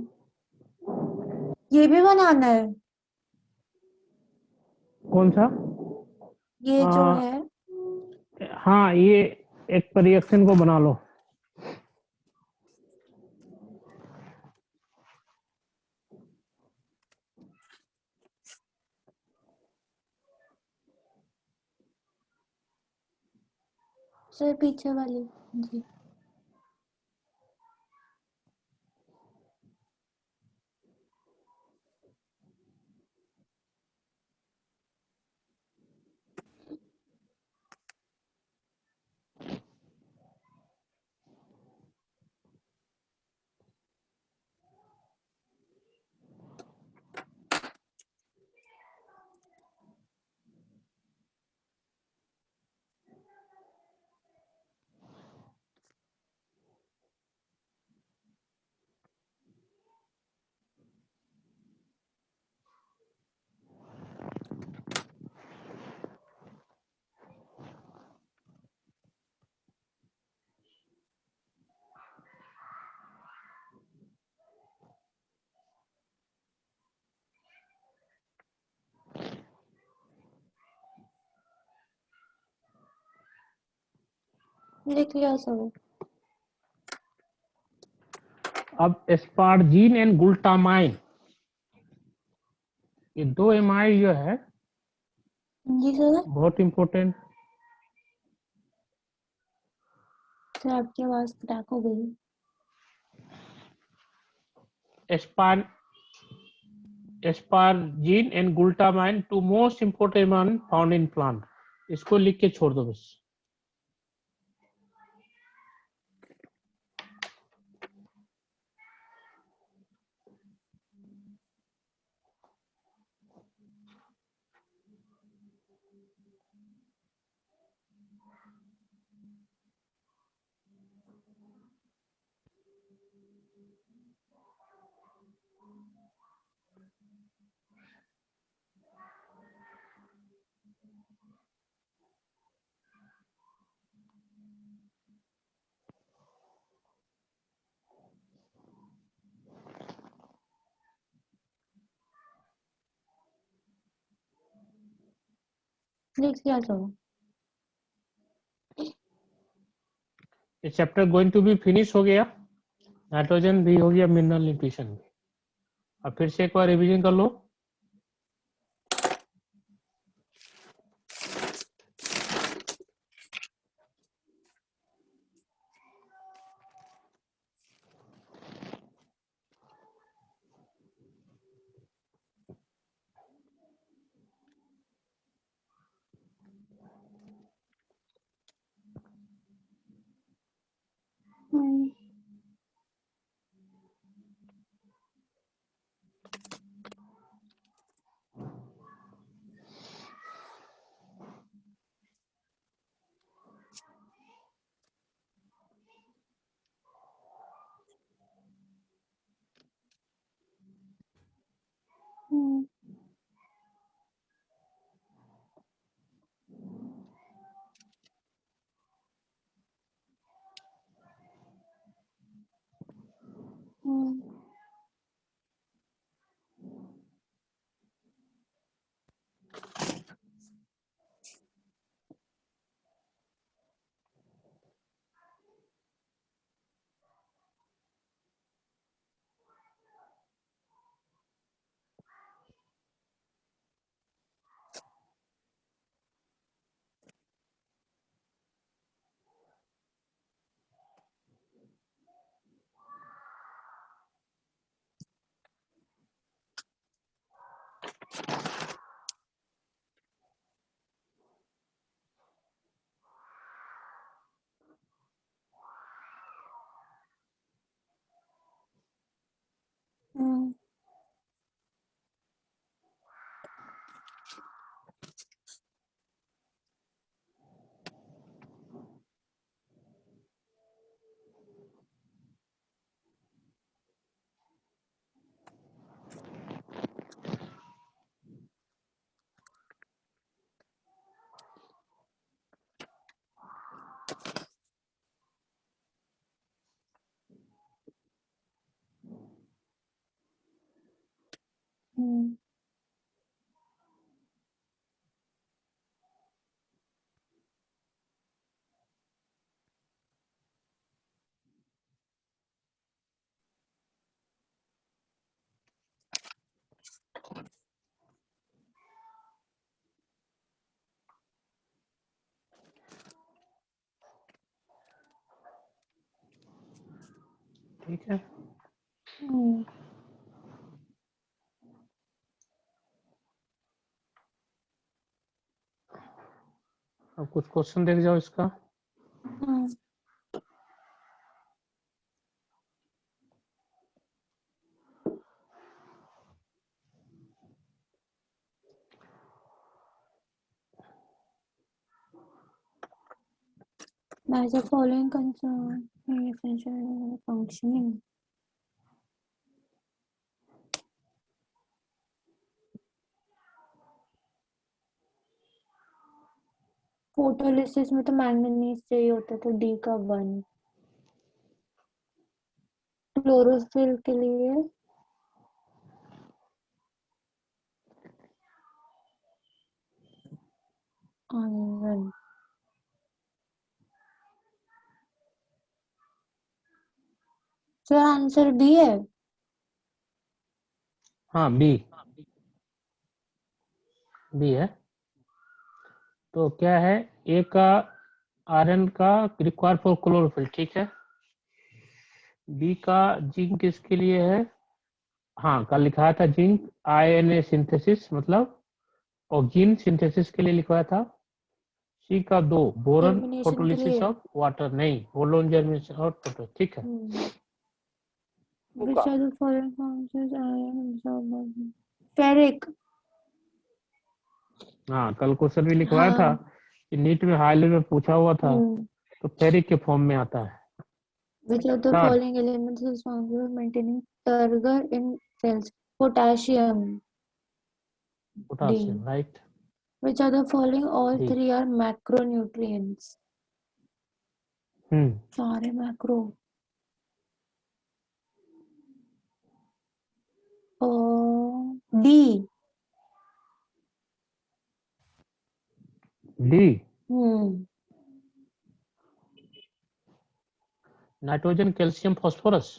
ये भी बनाना है।
कौन सा?
ये जो है।
हाँ, ये एक रिएक्शन को बना लो।
सर पीछे वाली जी। लिख लिया सब।
अब एस्पार्जीन एंड ग्लूटामाइन, ये दो एमाइड जो है
जी सर।
बहुत इंपॉर्टेंट।
सर आपकी आवाज क्रैक हो गई।
Aspar asparagine and glutamine, two most important one found in plant. इसको लिख के छोड़ दो बस।
लिख लिया सब।
ये chapter going to be finish हो गया, नाइट्रोजन भी हो गया, मिनरल न्यूट्रिशन भी। अब फिर से एक बार रिवीजन कर लो।
हम्म। हम्म। हम्म। हम्म। हम्म।
ठीक है,
हम्म।
अब कुछ क्वेश्चन देख जाओ इसका।
हम्म। By the following concern, differential functioning. Photolysis में तो मैंगनीज चाहिए होता है तो डी का 1। क्लोरोफिल के लिए आयरन। सर आंसर बी है।
हाँ बी है। तो क्या है, ए का आयरन का रिक्वायर फॉर क्लोरोफिल, ठीक है। बी का जिंक किसके लिए है, हाँ कल लिखाया था जिंक आईएनए सिंथेसिस मतलब ऑक्सीजन सिंथेसिस के लिए लिखवाया था। सी का 2 बोरन
जर्मिनेशन के
फोटोलिसिस
लिए।
ऑफ वाटर, नहीं बोलोन जर्मिनेशन और फोटो, ठीक है।
Which are the following compounds iron absorbed? Ferric।
हाँ कल क्वेश्चन भी लिखवाया था
हाँ।
कि नीट में हाई लेवल में पूछा हुआ था, तो फेरिक के फॉर्म में आता है।
Which of the
third
following elements is responsible for maintaining turgor in cells? Potassium.
Potassium,
D.
Right.
Which of the following all
D.
three are macronutrients? सारे macro। D।
डी
हम्म।
Nitrogen calcium phosphorus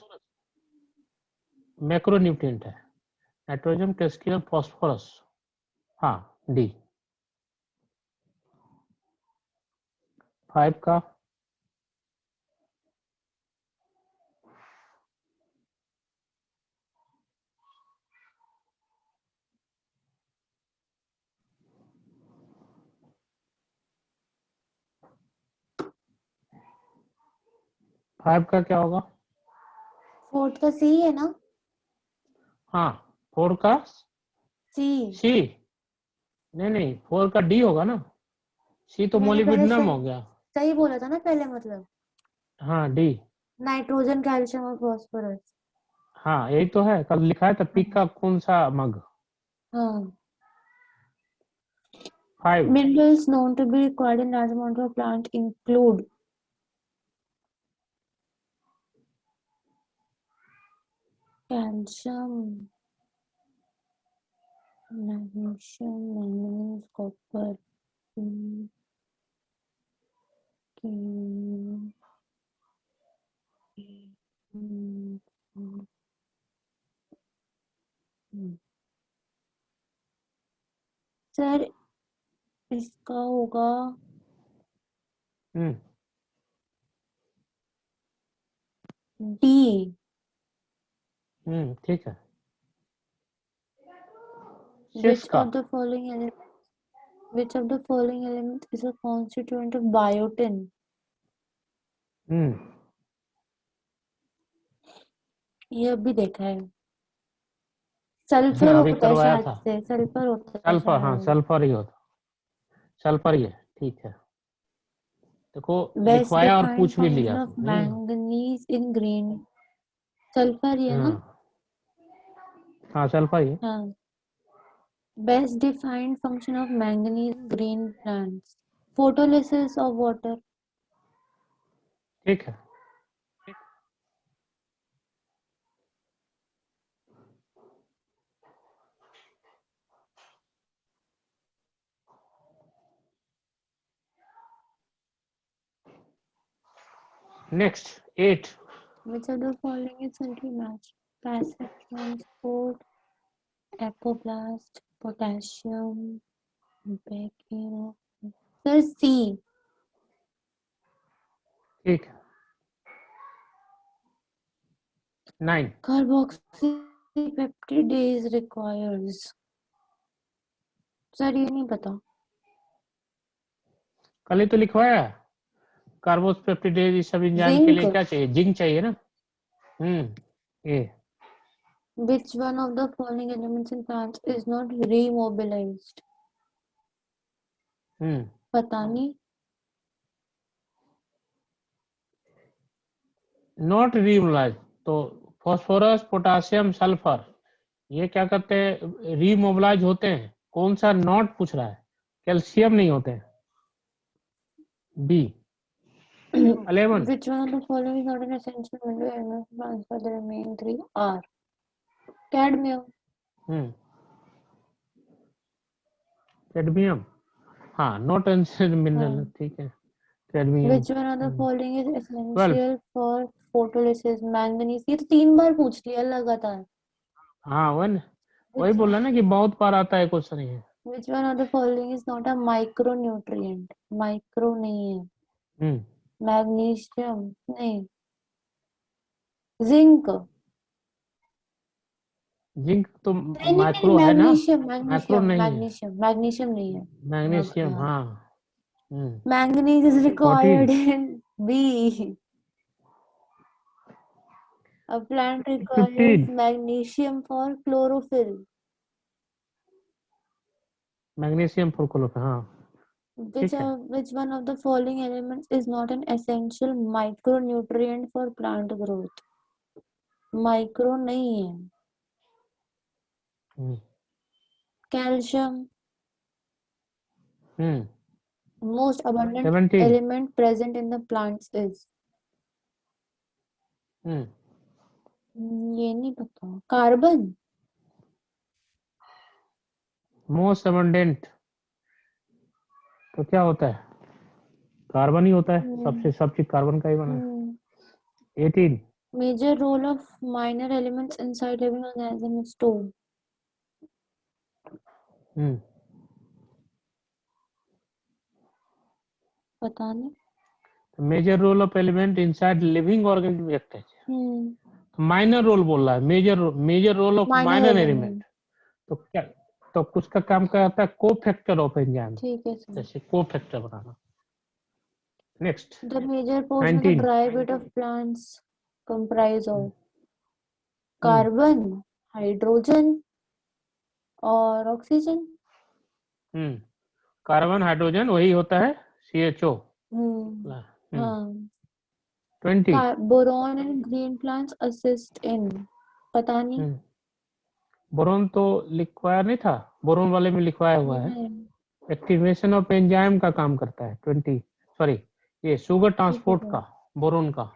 macronutrient है। Nitrogen calcium phosphorus, हाँ D. 5 का 5 का क्या होगा,
fourth का सी है ना?
हाँ 4 का
सी।
सी, नहीं 4 का डी होगा ना, सी तो
मैंने पहले
मोलिब्डेनम हो गया।
सही बोला था ना पहले, मतलब
हाँ डी।
नाइट्रोजन कैल्शियम और फास्फोरस।
हाँ यही तो है, कल लिखा था पिक का कौन सा मग।
हाँ।
5
Minerals known to be required in large amount of plant include calcium, magnesium, manganese, copper, zinc, sir इसका होगा डी।
ठीक है।
Which
6 का
of the following element is a constituent of biotin? ये अभी देखा है। सल्फर
अभी
होता है
करवाया
शायद
था।
से, सल्फर होता है
सल्फर, हाँ
शायद।
सल्फर ही होता, सल्फर ही है, ठीक है। देखो
बेस्ट
लिखवाया और
डिफाइंड
पूछ भी
फंक्शन
लिया
ऑफ
तुमने।
मैंगनीज इन ग्रीन। सल्फर ही है ना?
हाँ सल्फर ही है।
हाँ। Best defined function of manganese in green plants. Photolysis of water.
ठीक है। Next 8।
Which of the following is simply matched? Passive transport, ecoblast, potassium, bacteria. Sir, C.
ठीक है। 9
Carboxypeptidase requires. सर ये नहीं पता।
कल ही तो लिखवाया है, कार्बोपेप्टिडेज इस सब एंजाइम के
Zinc.
लिए क्या चाहिए, जिंक चाहिए ना। ए।
Which one of the following elements in plants is not remobilized? पता नहीं।
नॉट रीमोलाइज, तो फास्फोरस पोटासियम सल्फर ये क्या करते हैं, रीमोबिलाइज होते हैं। कौन सा नॉट पूछ रहा है, कैल्शियम नहीं होते हैं। B 11।
Which one of the following is not an essential mineral element to transfer the remaining three are? Cadmium.
Cadmium, हाँ नॉट एसेंशियल मिनरल,
हाँ.
ठीक है। Cadmium
Which one of the following is
12।
essential for photolysis, manganese, ये तो 3 बार पूछ लिया लगातार।
हाँ वही
Which
बोला ना कि बहुत बार आता है क्वेश्चन ये।
which one of the following is not a micronutrient? Micro नहीं है।
हम्म
मैग्नीशियम नहीं। जिंक
जिंक तो
नहीं नहीं नहीं,
माइक्रो है ना,
मैग्नीशियम
माइक्रो
मैग्नीशियम
नहीं है।
मैग्नीशियम मैग्नीशियम नहीं है। अब
मैग्नीशियम
यार,
हाँ।
Manganese is
14
required in B. A plant requires
15
magnesium for chlorophyll.
Magnesium for chlorophyll हाँ ठीक है।
Which one of the following elements is not an essential micronutrient for plant growth? Micro नहीं है।
Hmm
calcium,
hmm
most abundant
17
element present in the plants is,
hmm
ये नहीं पता। Carbon.
Most abundant तो क्या होता है, कार्बन ही होता है, सबसे सब चीज कार्बन का ही बना है। 18
Major role of minor elements inside living organism is to,
हम्म
पता नहीं।
Major role of element inside living organism
hmm
minor role बोल रहा है, major role of
minor
minor element.
Element.
तो क्या, तो उसका काम क्या होता है, को फैक्टर ऑफ एंजाइम,
ठीक है सर।
जैसे को factor banana. Next
The major portion of the
19
dry bit of plants comprise of
hmm
carbon, hydrogen और ऑक्सीजन।
हम्म कार्बन हाइड्रोजन वही होता है CHO।
हाँ।
20
boron and green plants assist in, पता नहीं।
बोरोन तो लिखवाया नहीं था, बोरोन वाले में लिखवाया हुआ है,
नहीं,
एक्टिवेशन ऑफ एंजाइम का काम करता है। 20 सॉरी ये शुगर
ठीक है
ट्रांसपोर्ट
सर।
का, बोरोन का।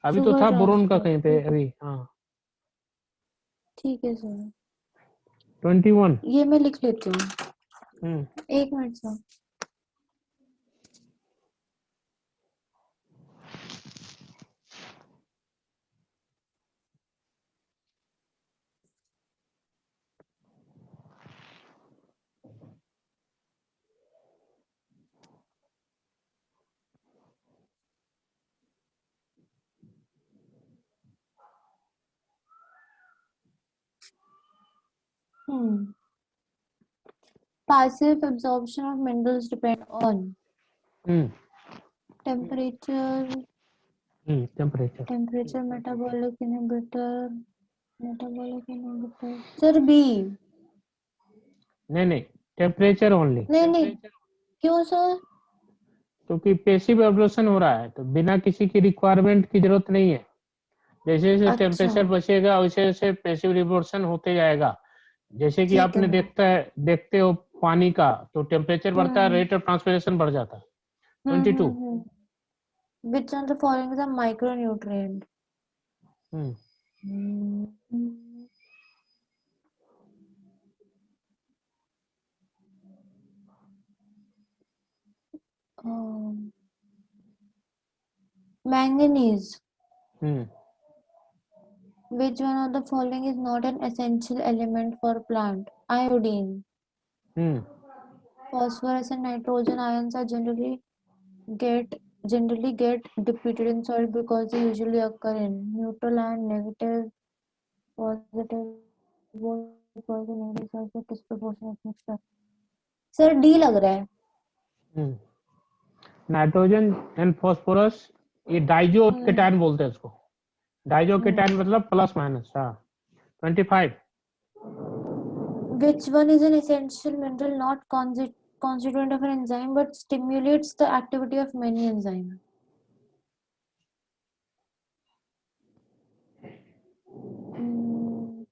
अभी तो
शुगर
था बोरोन का
ट्रांसपोर्ट,
कहीं पे
ठीक है।
अभी हाँ।
ठीक है सर,
21
ये मैं लिख लेती हूँ।
Hmm
1 minute sir. Hmm passive absorption of minerals depend on
hmm
temperature,
temperature
metabolic inhibitor, sir B.
नहीं नहीं, टेम्परेचर ओनली,
नहीं नहीं, क्यों सर?
क्योंकि पैसिव एब्जॉर्प्शन हो रहा है तो बिना किसी की रिक्वायरमेंट की जरूरत नहीं है। जैसे जैसे
अच्छा,
टेम्परेचर बचेगा वैसे वैसे पैसिव एब्जॉर्प्शन होते जाएगा। जैसे कि
ठीक है
आपने
सर।
देखते हो पानी का, तो टेम्परेचर बढ़ता है,
हम्म
रेट ऑफ ट्रांसपिरेशन बढ़ जाता है। 22
हम्म। Which one of the following is a micronutrient?
Hmm
Hmm. Um, manganese.
Hmm
Which one of the following is not an essential element for plant? Iodine.
Hmm
Phosphorus and nitrogen ions are get generally get depleted in soil because they usually occur in neutral and negative, positive, both positive negative soil with disproportionate mixture. Sir D लग रहा है।
Nitrogen and phosphorus ये Dizo
हम्म
cation बोलते हैं उसको। Dizo cation
हम्म।
मतलब plus minus. हाँ 25
Which one is an essential mineral not constituent of an enzyme but stimulates the activity of many enzymes? Hmm,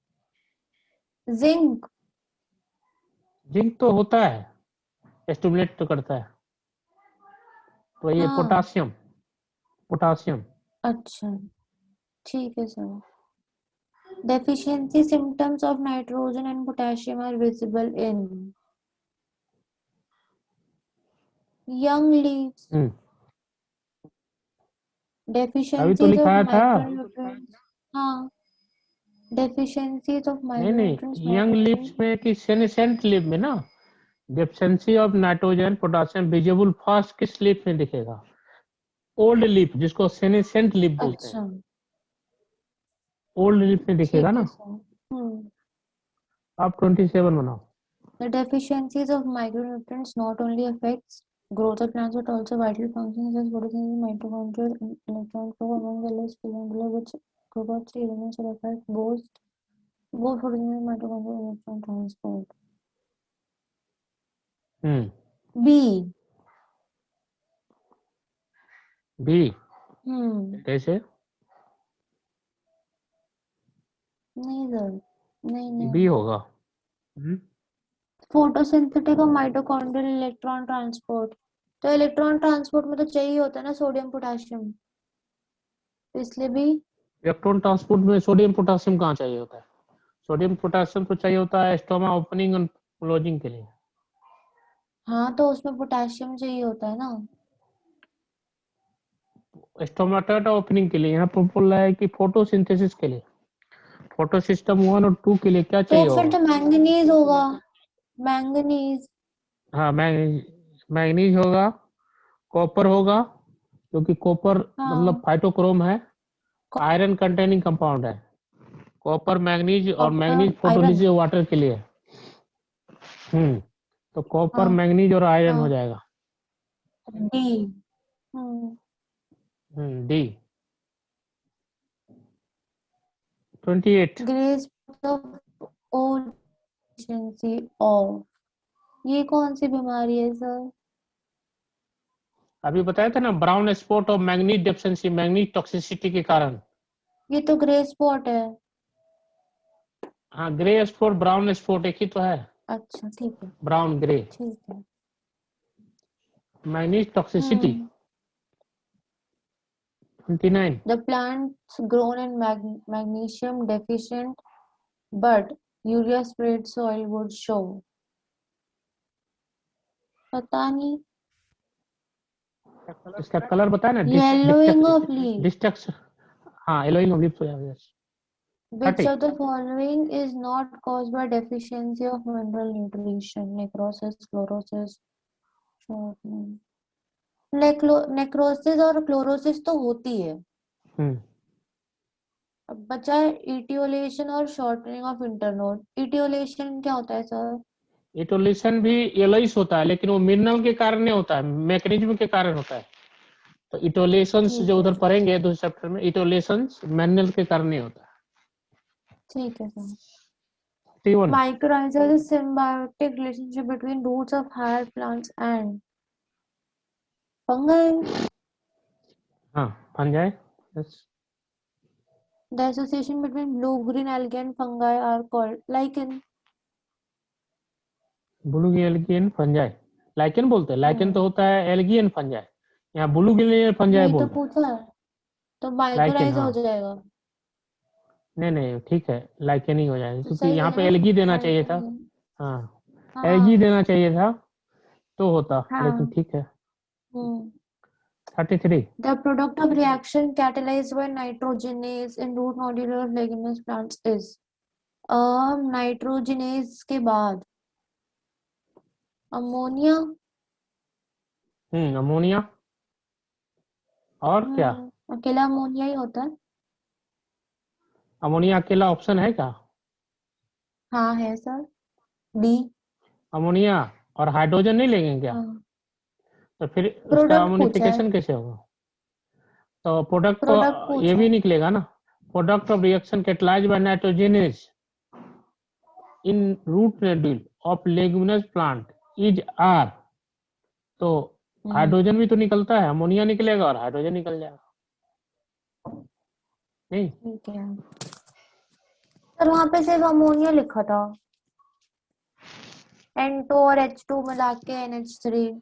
Zinc.
Zinc तो होता है, स्टिमुलेट तो करता है। तो ये
हाँ,
पोटासियम, पोटासियम
अच्छा, ठीक है sir. Deficiency symptoms of nitrogen and potassium are visible in young leaves,
हम्म अभी तो
Deficiencies of
लिखाया था।
micronutrients. हाँ, deficiencies of
नहीं नहीं,
micronutrients not
young
only.
Leaves में कि सेनेसेंट लीव में ना, deficiency of nitrogen potassium visible fast किस लीफ में दिखेगा? ओल्ड लीफ, जिसको सेनेसेंट लीफ बोलते हैं,
अच्छा,
ओल्ड लीफ में दिखेगा
ठीक है
ना।
सर। हम्म।
आप 27 बनाओ।
The deficiencies of micronutrients not only affects growth of plants but also vital functions such as photosynthesis, mitochondrial, electron flow among the less present which cobalt 3 elements will affect both photosynthesis, mitochondrial, electron transport. B.
B कैसे?
नहीं सर, नहीं नहीं।
B होगा।
Photosynthetic और mitochondrial electron transport, तो electron transport में तो चाहिए होता है ना सोडियम पोटेशियम, तो इसलिए भी।
इलेक्ट्रॉन ट्रांसपोर्ट में सोडियम पोटेशियम कहाँ चाहिए होता है? सोडियम पोटेशियम तो चाहिए होता है स्टोमा ओपनिंग और क्लोजिंग के लिए।
हाँ, तो उसमें पोटेशियम चाहिए होता है ना।
स्टोमाटा ओपनिंग के लिए, यहाँ पर बोल रहा है कि फोटोसिंथेसिस के लिए, फोटो सिस्टम 1 और 2 के लिए क्या
तो
चाहिए
फिर
होगा?
तो मैंगनीज होगा, मैंगनीज।
हाँ, मैग्नीज होगा, कॉपर होगा, क्योंकि कॉपर मतलब
हाँ,
फाइटोक्रोम है, आयरन कंटेनिंग कंपाउंड है। कॉपर, मैग्नीज, और
copper
manganese
iron.
Photolysis water के लिए। तो कॉपर,
हाँ
मैग्नीज और आयरन हो
हाँ।
जाएगा।
डी। हम्म।
D. 28।
Grace of O deficiency of, ये कौन सी बीमारी है सर?
अभी बताया था ना, ब्राउन स्पॉट और मैग्नीज डेफिशिएंसी, मैग्नीज टॉक्सिसिटी के कारण।
ये तो ग्रे स्पॉट है।
हाँ, ग्रे स्पॉट ब्राउन स्पॉट एक ही तो है,
अच्छा ठीक है,
ब्राउन ग्रे।
ठीक है।
Manganese toxicity
hmm.
29।
The plants grown in magnesium deficient but urea sprayed soil would show, पता नहीं।
इसका कलर बताया ना,
Yellowing of leaf.
डिस्टेक्स। हाँ, एलोइंग ऑलिव हो जाएगा।
Which
30।
of the following is not caused by deficiency of mineral nutrition? Necrosis, chlorosis, shortening. Necrosis और chlorosis तो होती है। अब बचा है इटियोलेशन और शॉर्टनिंग ऑफ इंटरनोड। इटियोलेशन क्या होता है सर?
इटोलेशन भी एलोइस होता है, लेकिन वो मिनरल के कारण नहीं होता है, मैकेनिज्म के कारण होता है। तो इटोलेशंस
ठीक
जो
है
उधर
सर,
पढ़ेंगे दूसरे चैप्टर में, इटोलेशंस मैनुअल के कारण नहीं होता है।
ठीक है sir.
31।
Mycorrhiza is a symbiotic relationship between roots of higher plants and fungi.
हाँ, fungi. Yes.
The association between blue-green algae and fungi are called lichen.
Blue algae and fungi, lichen बोलते हैं। लाइकेन तो
हम्म,
होता है एल्गियन फंजाई, यहाँ blue fungi
वही तो
बोल रहे हैं।
पूछा है, तो
लाइकेन,
माइकोराइजा
हाँ।
हो जाएगा।
नहीं नहीं, ठीक है, लाइकेन ही हो जाएगा,
तो
क्योंकि
सही
यहाँ
है
पे
ना,
एल्गी देना चाहिए था।
लाइकेन।
हाँ, एल्गी
हाँ
देना चाहिए था तो होता, लेकिन
हाँ।
ठीक है।
हम्म।
33।
The product of reaction catalyzed by nitrogenase in root nodule of leguminous plants is nitrogenase के बाद अमोनिया।
अमोनिया, और क्या?
अकेला अमोनिया ही होता है।
अमोनिया अकेला ऑप्शन है क्या?
हाँ है सर, डी।
अमोनिया और हाइड्रोजन नहीं लेंगे क्या?
हाँ,
तो फिर उसका
प्रोडक्ट पूछा है,
अमोनिफिकेशन कैसे होगा? तो प्रोडक्ट तो
प्रोडक्ट
ये
पूछा
भी
है।
निकलेगा ना, product of reaction catalysed by nitrogenase in root nodule of leguminous plant is R. तो हाइड्रोजन भी तो निकलता है, अमोनिया निकलेगा और हाइड्रोजन निकल जाएगा। नहीं,
ठीक है सर, वहां पे सिर्फ अमोनिया लिखा था, N2 और H2 मिला के NH3।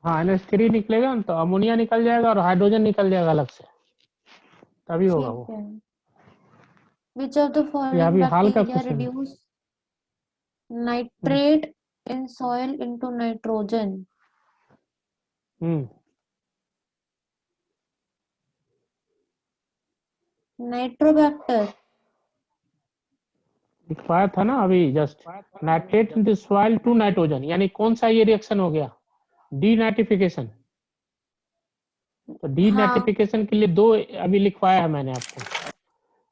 हाँ, NH3 निकलेगा ना, तो अमोनिया निकल जाएगा और हाइड्रोजन निकल जाएगा अलग से, तभी होगा
ठीक
वो।
है। Which of the
ये
following
अभी हाल का
bacteria
क्वेश्चन है।
reduce nitrate in soil into nitrogen?
Hmm
nitrobacter.
लिखवाया था ना अभी just, nitrate in the soil to nitrogen, यानी कौन सा ये रिएक्शन हो गया, डीनाइट्रिफिकेशन। तो
हाँ,
डीनाइट्रिफिकेशन के लिए दो अभी लिखवाया है मैंने आपको,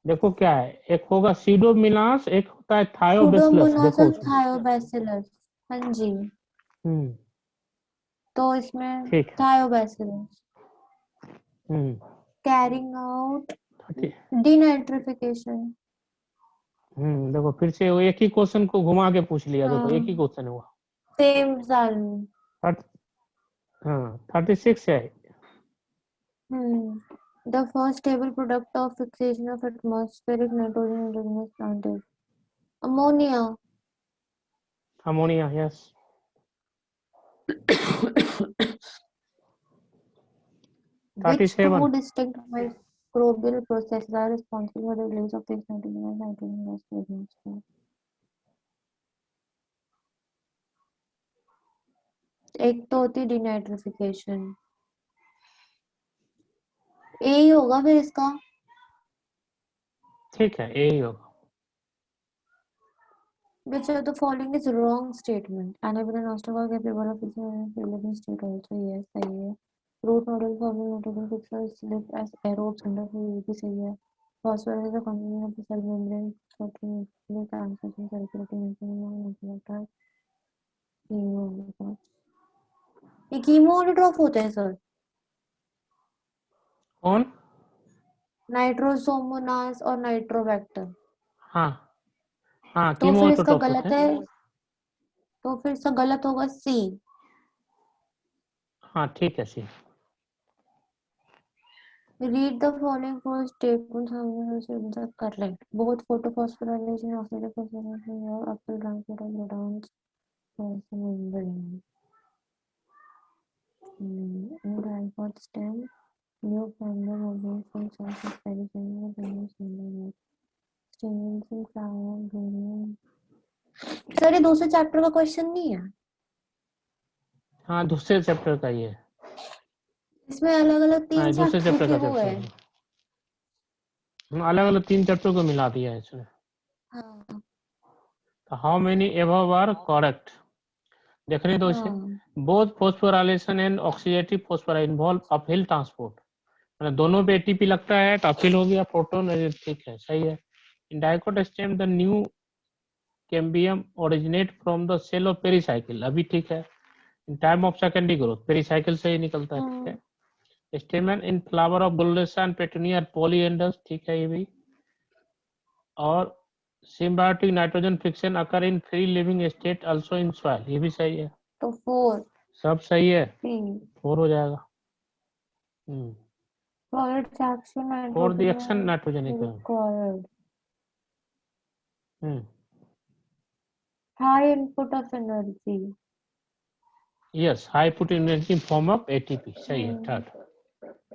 देखो क्या है, एक होगा सीडोमिनास, एक होता है थायोबैसिलस,
सुडोमोनास
देखो
और
उसमें।
थायोबैसिलस। हाँ जी,
हम्म,
तो इसमें
ठीक है।
थायोबैसिलस
हम्म,
कैरिंग आउट
ठीक।
डीनाइट्रिफिकेशन।
देखो फिर से वो एक ही क्वेश्चन को घुमा के पूछ लिया, देखो एक ही
हाँ,
क्वेश्चन हुआ।
सेम साल में।
हाँ 36 है।
The first stable product of fixation of atmospheric nitrogen in indigenous plant is ammonia.
Ammonia, yes.
Which
37।
two distinct microbial processes are responsible for the release of fixed nitrogen and nitrogen gas to the atmosphere? एक तो होती है डिनाइट्रिफिकेशन, ए ही होगा फिर इसका।
ठीक है, यही होगा।
Which of the following is wrong statement? Anabil and Nostoc are capable of fixing in living state also. Yes, सही है. Root nodal forming nitrogen fixers live as aerobes under full, ये भी सही है. Phosphorus is a component of the cell membrane, circulating transmission circulating information. ये कीमोनोट्रॉफ होते हैं sir,
कौन?
नाइट्रोसोमोनास और नाइट्रोबैक्टर।
हाँ हाँ,
तो फिर इसका
कीमोटोटॉफ होते
गलत
हैं।
है, तो फिर इसका गलत होगा सी।
हाँ ठीक है, सी।
Read the following four statements are correct. Both photophosphorylation and oxidative phosphorylation are uphill transport of protons from the membrane. In the alpha stem, new fiber moves from cells of peripheral membrane. Stevenson, Flower, Brilliant. Sir ये दूसरे chapter का question नहीं है,
हाँ दूसरे chapter का ये।
इसमें अलग अलग
हाँ
तीन
दूसरे
चैप्टर
चैप्टर
के
का
वो है।
चैप्टर, अलग अलग 3 चैप्टर को मिला दिया है इसमें।
हाँ
तो how many above are correct, देखने दो इसे।
हाँ
both phosphorylation and oxidative phosphoryl involve uphill transport, मतलब दोनों पे एटीपी लगता है तो अपहिल हो गया, प्रोटॉन, ठीक है, सही है। In dicot stem the new cambium originate from the cell of pericycle, अभी ठीक है। In time of secondary growth pericycle से ही निकलता है, ठीक है। Stamen in flower of bullesa and petunia polyandrous, ठीक है ये भी। और symbiotic nitrogen fixation occur in free living state also in soil, ये भी सही है।
तो 4
सब सही है,
3
4 हो जाएगा।
solid fraction
for the
nitrogen
action nitrogen
required.
Equivalent,
High input of energy.
Yes, high put energy form of ATP, सही है। Third.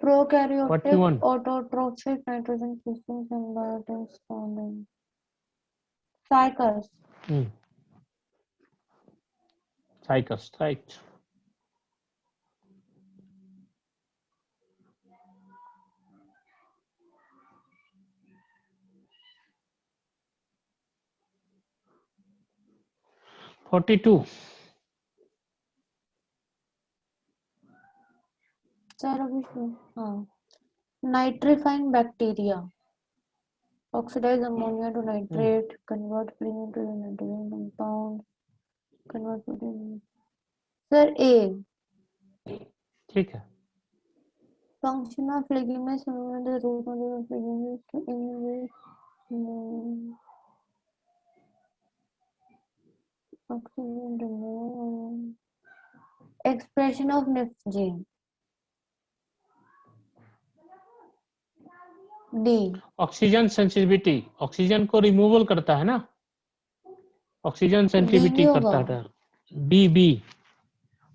Prokaryotic
41।
autotrophic nitrogen fixing symbiotics found in cycles.
Cycas, right. Forty two.
चलो भी हाँ, nitrifying bacteria oxidize ammonia to nitrate, convert clean into the nitrogen compound, convert protein. Sir, A.
ठीक है।
Function of ligaments similar to the root model of ligaments to inhibit oxygen removal. Expression of NIF gene. D.
Oxygen sensitivity, oxygen को removal करता है ना, oxygen
तो D भी
sensitivity
होगा।
करता है। B, B.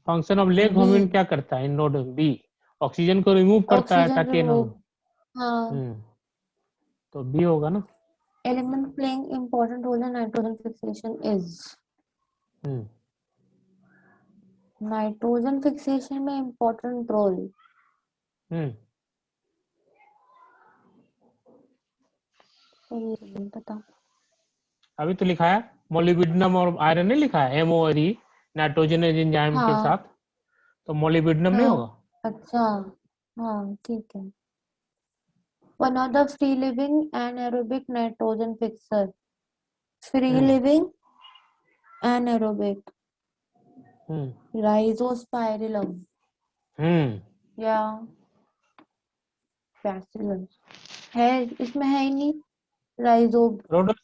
Function of leg
B.
होमिन क्या करता है इन नोड, बी। ऑक्सीजन को रिमूव करता है
Oxygen
ताकि ना।
remove. हाँ.
तो बी होगा ना।
Element playing important role in nitrogen fixation is. Nitrogen fixation में important role. नहीं पता।
अभी तो लिखा है मोलिब्डेनम और आयरन नहीं लिखा है, MORE नाइट्रोजनस एंजाइम के
हाँ
साथ, तो मोलिब्डेनम नहीं
हाँ।
होगा?
अच्छा। हाँ ठीक है। One of the free living anaerobic nitrogen fixer. Free
hmm
living anaerobic
hmm
rhizospirillum
hmm
या बैसिलम है, इसमें है ही नहीं। राइजो
रोडो एनारोबिक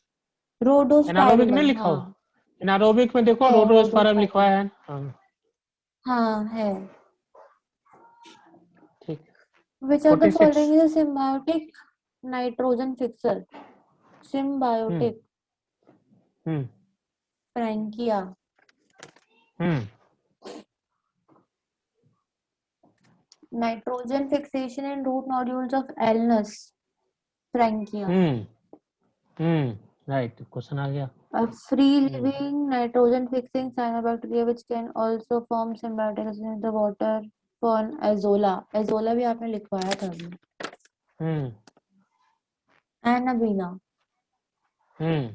नहीं
रोडोस्पाइरिलम,
लिखा
हाँ।
हो? एनारोबिक में देखो
है
रोडोस्पायरम लिखा
रोडोस्पाइरिलम।
है। हाँ
हाँ है।
ठीक।
Which of the
46।
following is a symbiotic nitrogen fixer?
Hmm
Symbiotic
hmm
Frankia.
Hmm
Nitrogen fixation in root nodules of Alnus Frankia.
Hmm right, question आ गया।
A free
hmm
living nitrogen fixing cyanobacteria which can also form symbiotic relation with the water fern Azolla. Azolla भी आपने लिखवाया था अभी।
हम्म
Anabina.
Hmm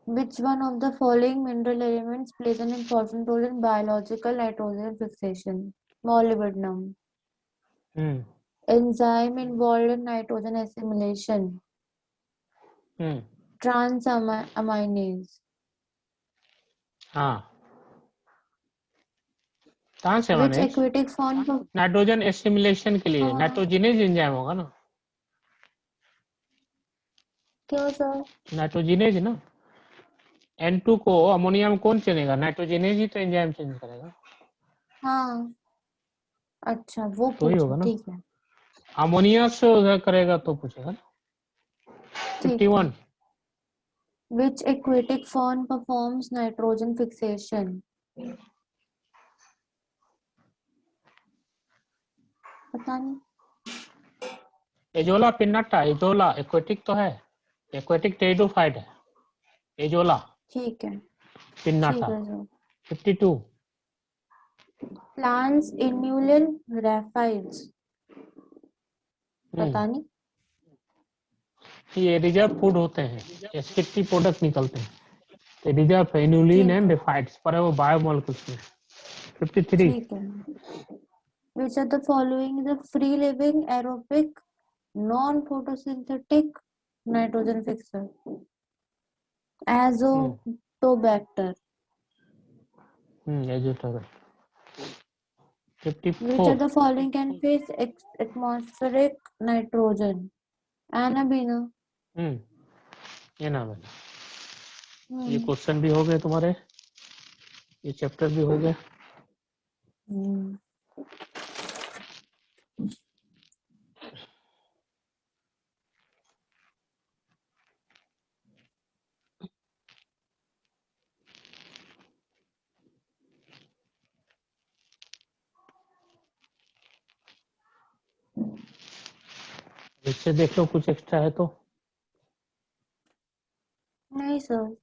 Which one of the following mineral elements plays an important role in biological nitrogen fixation? Molybdenum.
Hmm
Enzyme involved in nitrogen assimilation.
Hmm
Transaminase.
हाँ, कहाँ से
Which
माने?
aquatic form?
Nitrogen assimilation के लिए
हाँ
nitrogenase enzyme होगा ना?
क्यों सर?
नाइट्रोजिनेज ना। N2 को अमोनिया में कौन चलेगा? नाइट्रोजिनेज ही तो एंजाइम चेंज करेगा।
हाँ अच्छा वो
तो ही
पूछा,
होगा ना,
ठीक है।
अमोनिया से उधर करेगा तो पूछेगा।
ठीक है।
51।
Which aquatic form performs nitrogen fixation? पता नहीं।
एजोला पिन्नाटा, एजोला एक्वेटिक तो है, एक्वेटिक टेरिडोफाइट है एजोला
ठीक है। ठीक
पिन्नाटा।
है सर।
52।
Plants inulin raphides.
हम्म
पता नहीं।
ये रिजर्व फूड होते हैं, एसकेटी प्रोडक्ट निकलते हैं, तो रिजर्व इनुलिन
ठीक
एंड
है।
रिफाइट्स पर है वो बायोमोलिक्यूल्स में। 53।
ठीक है। Which of the following is a free living aerobic non-photosynthetic nitrogen fixer?
Hmm
Azotobacter.
एजोटर।
Which of
54।
the following can face atmospheric nitrogen? Anabina.
ये नाम है। ये
हम्म
क्वेश्चन भी हो गए तुम्हारे, ये चैप्टर भी हो गया।
हम्म।
इससे देख लो कुछ एक्स्ट्रा है तो।
नहीं सर।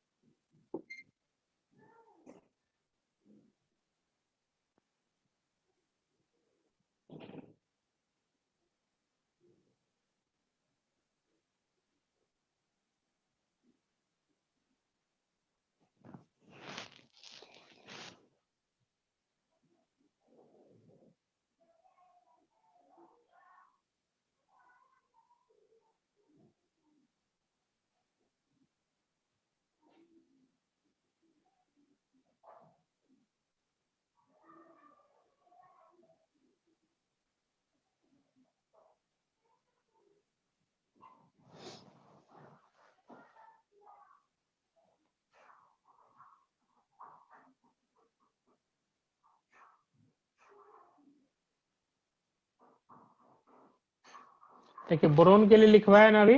देखिए बोरोन के लिए लिखवाया ना अभी।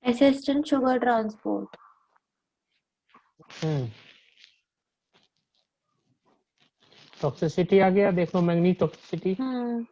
Assistant sugar transport.
टॉक्सिसिटी आ गया, देख लो मैंगनीज टॉक्सिसिटी।
हम्म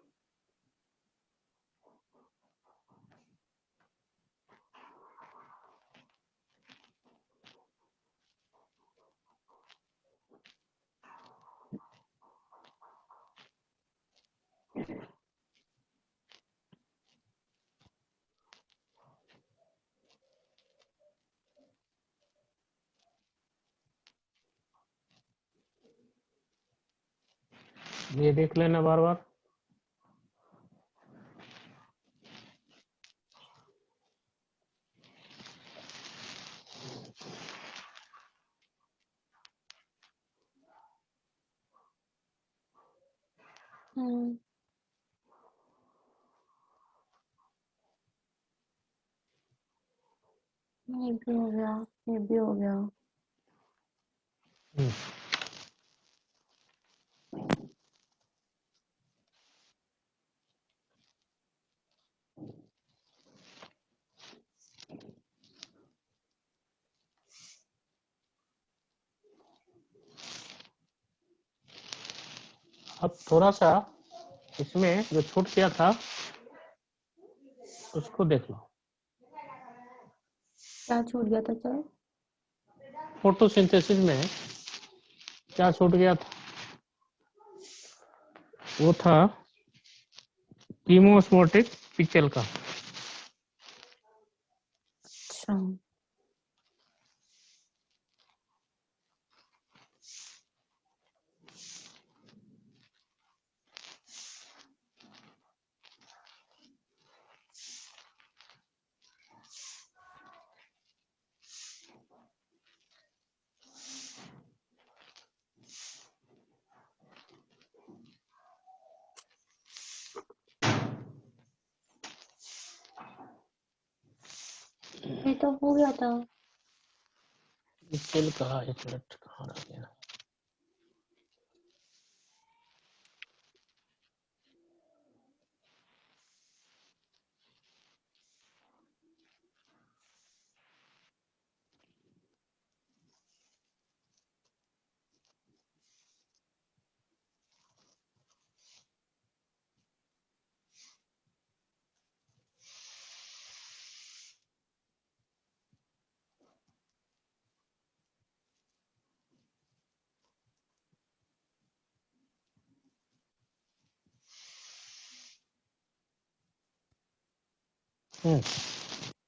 ये देख लेना बार बार।
ये भी हो गया, ये भी हो गया।
अब थोड़ा सा इसमें जो छूट गया था उसको देख लो।
क्या छूट गया था सर?
फोटोसिंथेसिस में क्या छूट गया था? वो था कीमोस्मोटिक पिक्चल का।
अच्छा। ये तो हो गया था।
पिक्चल कहा, एक मिनट कहाँ रह गया?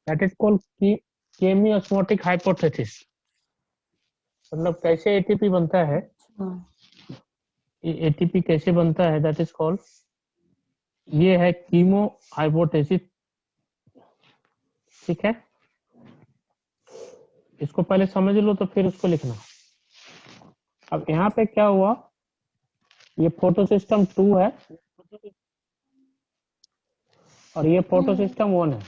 That is called chemiosmotic hypothesis। मतलब कैसे एटीपी बनता है, एटीपी कैसे बनता है, दैट इज कॉल्ड, ये है कीमो हाइपोथेसिस। ठीक है, इसको पहले समझ लो तो फिर उसको लिखना। अब यहाँ पे क्या हुआ, ये फोटो सिस्टम 2 है और ये फोटो सिस्टम 1 है।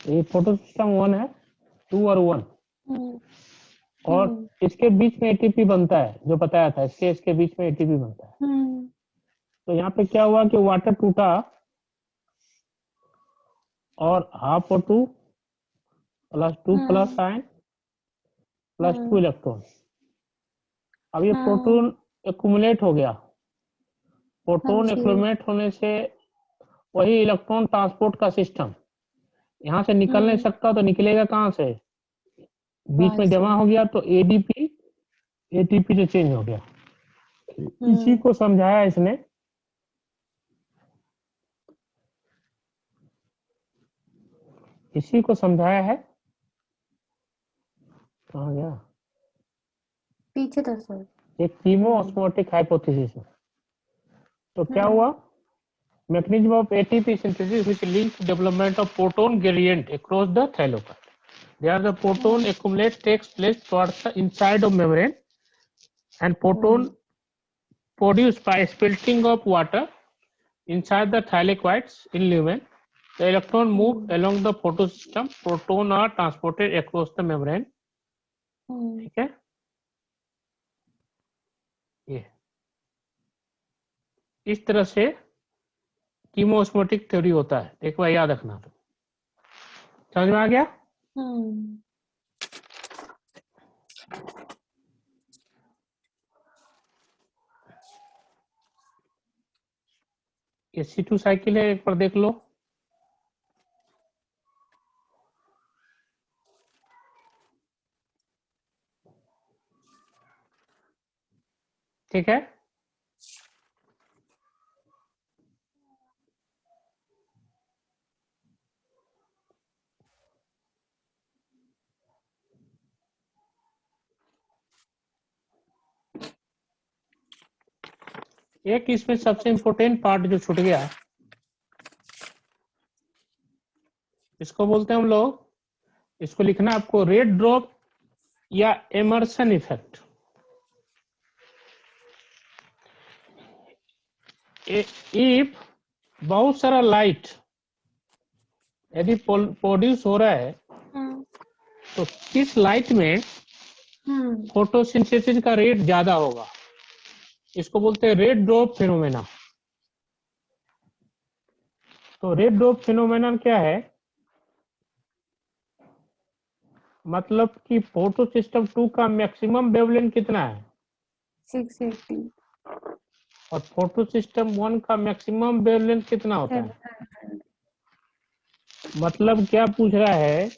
ये फोटो सिस्टम 1 है, 2 और 1, और इसके बीच में एटीपी बनता है, जो बताया था, इसके बीच में एटीपी बनता है। तो यहाँ पे क्या हुआ कि वाटर टूटा और half O2 plus 2 plus ion plus 2 electron. अब ये प्रोटॉन एक्यूमुलेट हो गया। प्रोटॉन एक्यूमुलेट होने से वही इलेक्ट्रॉन ट्रांसपोर्ट का सिस्टम यहाँ से निकल नहीं सकता, तो निकलेगा कहाँ से? बीच में जमा हो गया तो एडीपी एटीपी से चेंज हो गया। इसी को समझाया इसने, इसी को समझाया है। कहाँ गया?
पीछे था सर।
एक कीमोस्मोटिक हाइपोथेसिस में। तो क्या हुआ, mechanism of ATP synthesis which leads to development of proton gradient across the thylakoid. There the proton accumulate takes place towards the inside of membrane and proton produced by splitting of water inside the thylakoids in lumen. The electron move along the photosystem. Proton are transported across the membrane. ठीक है, ये इस तरह से कीमोस्मोटिक theory होता है। एक बार याद रखना, तो समझ में आ गया? ये C2 साइकिल है, एक बार देख लो। ठीक है। एक इसमें सबसे इंपॉर्टेंट पार्ट जो छूट गया, इसको बोलते हैं हम लोग, इसको लिखना आपको रेट ड्रॉप या इमर्शन इफेक्ट। इफ बहुत सारा लाइट यदि प्रोड्यूस हो रहा है तो किस लाइट में फोटोसिंथेसिस का रेट ज्यादा होगा, इसको बोलते हैं रेट ड्रॉप फिनोमेना। तो रेट ड्रॉप फिनोमेना क्या है, मतलब कि फोटो सिस्टम 2 का मैक्सिमम वेवलेंथ कितना है,
680।
और फोटो सिस्टम 1 का मैक्सिमम वेवलेंथ कितना होता है।
700।
मतलब क्या पूछ रहा है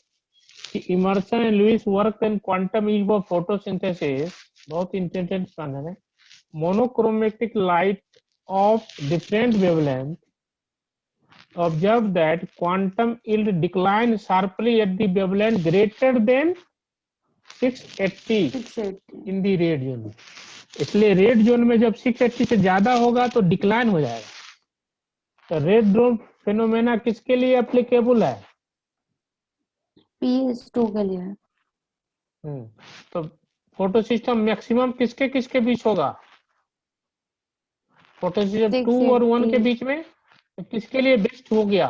कि Emerson and Lewis work and quantum is of photosynthesis, बहुत इंटेलिजेंट स्पैनर है, monochromatic light of different wavelength observe that quantum yield decline sharply at the wavelength greater than 680 in the red zone। इसलिए red zone में जब 680 से ज्यादा होगा तो decline हो जाएगा। तो रेड ड्रॉप फिनोमेना किसके लिए एप्लीकेबल है,
PS2 के लिए।
तो फोटो सिस्टम मैक्सिमम किसके किसके बीच होगा, फोटो सिस्टम 2 और 1 के बीच में, तो किसके लिए बेस्ट हो गया।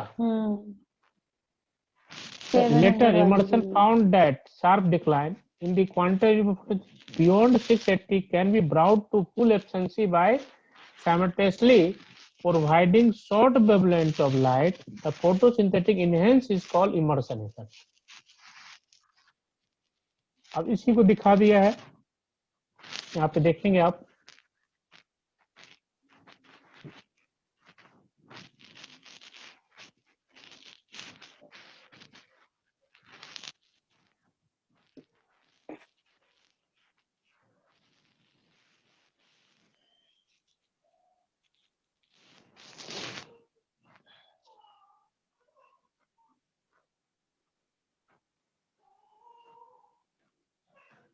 Later,
700 वाले के
Emerson
लिए।
found that sharp decline in the quantum beyond 680 can be brought to full efficiency by simultaneously providing short wavelengths of light. The photosynthetic enhance is called immersion effect। अब इसी को दिखा दिया है, यहाँ पे देखेंगे आप।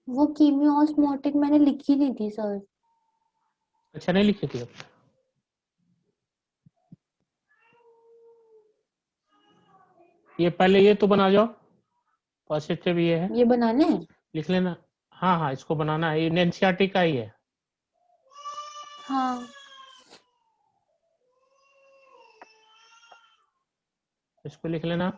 वो कीमियोस्मोटिक मैंने लिखी नहीं थी सर।
अच्छा, नहीं लिखी थी। ये पहले ये तो बना जाओ, पॉजिटिव ये है,
ये बनाने हैं।
लिख लेना। हाँ हाँ, इसको बनाना है, ये एनसीईआरटी का ही है।
हाँ।
इसको लिख लेना।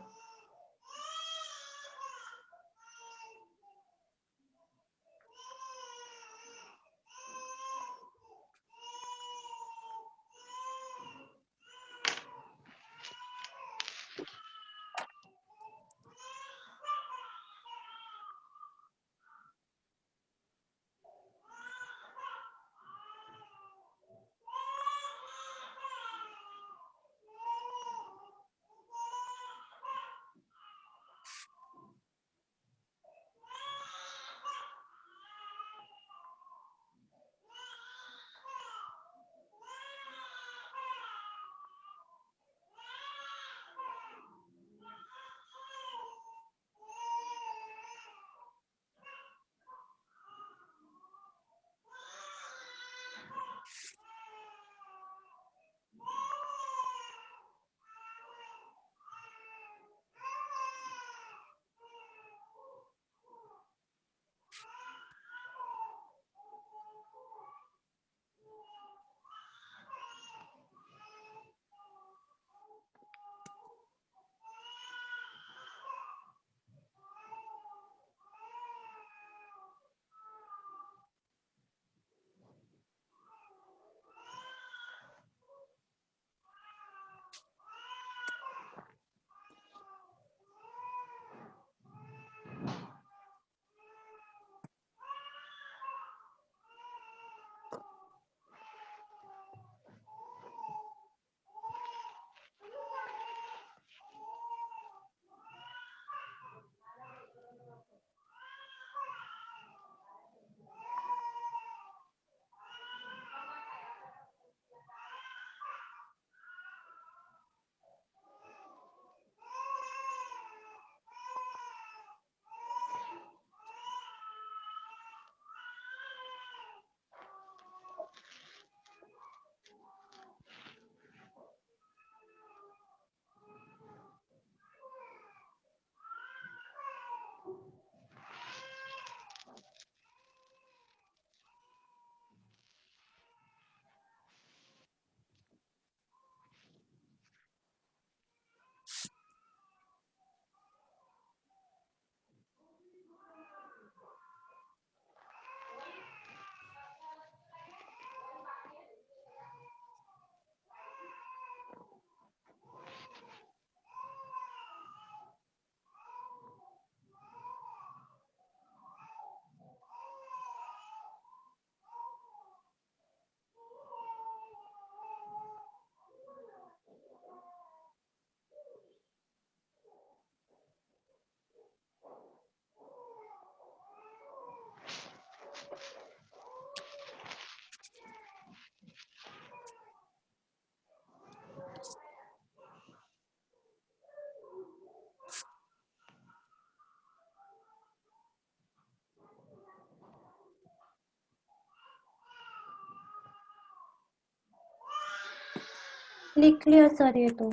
लिख लिया सर ये तो।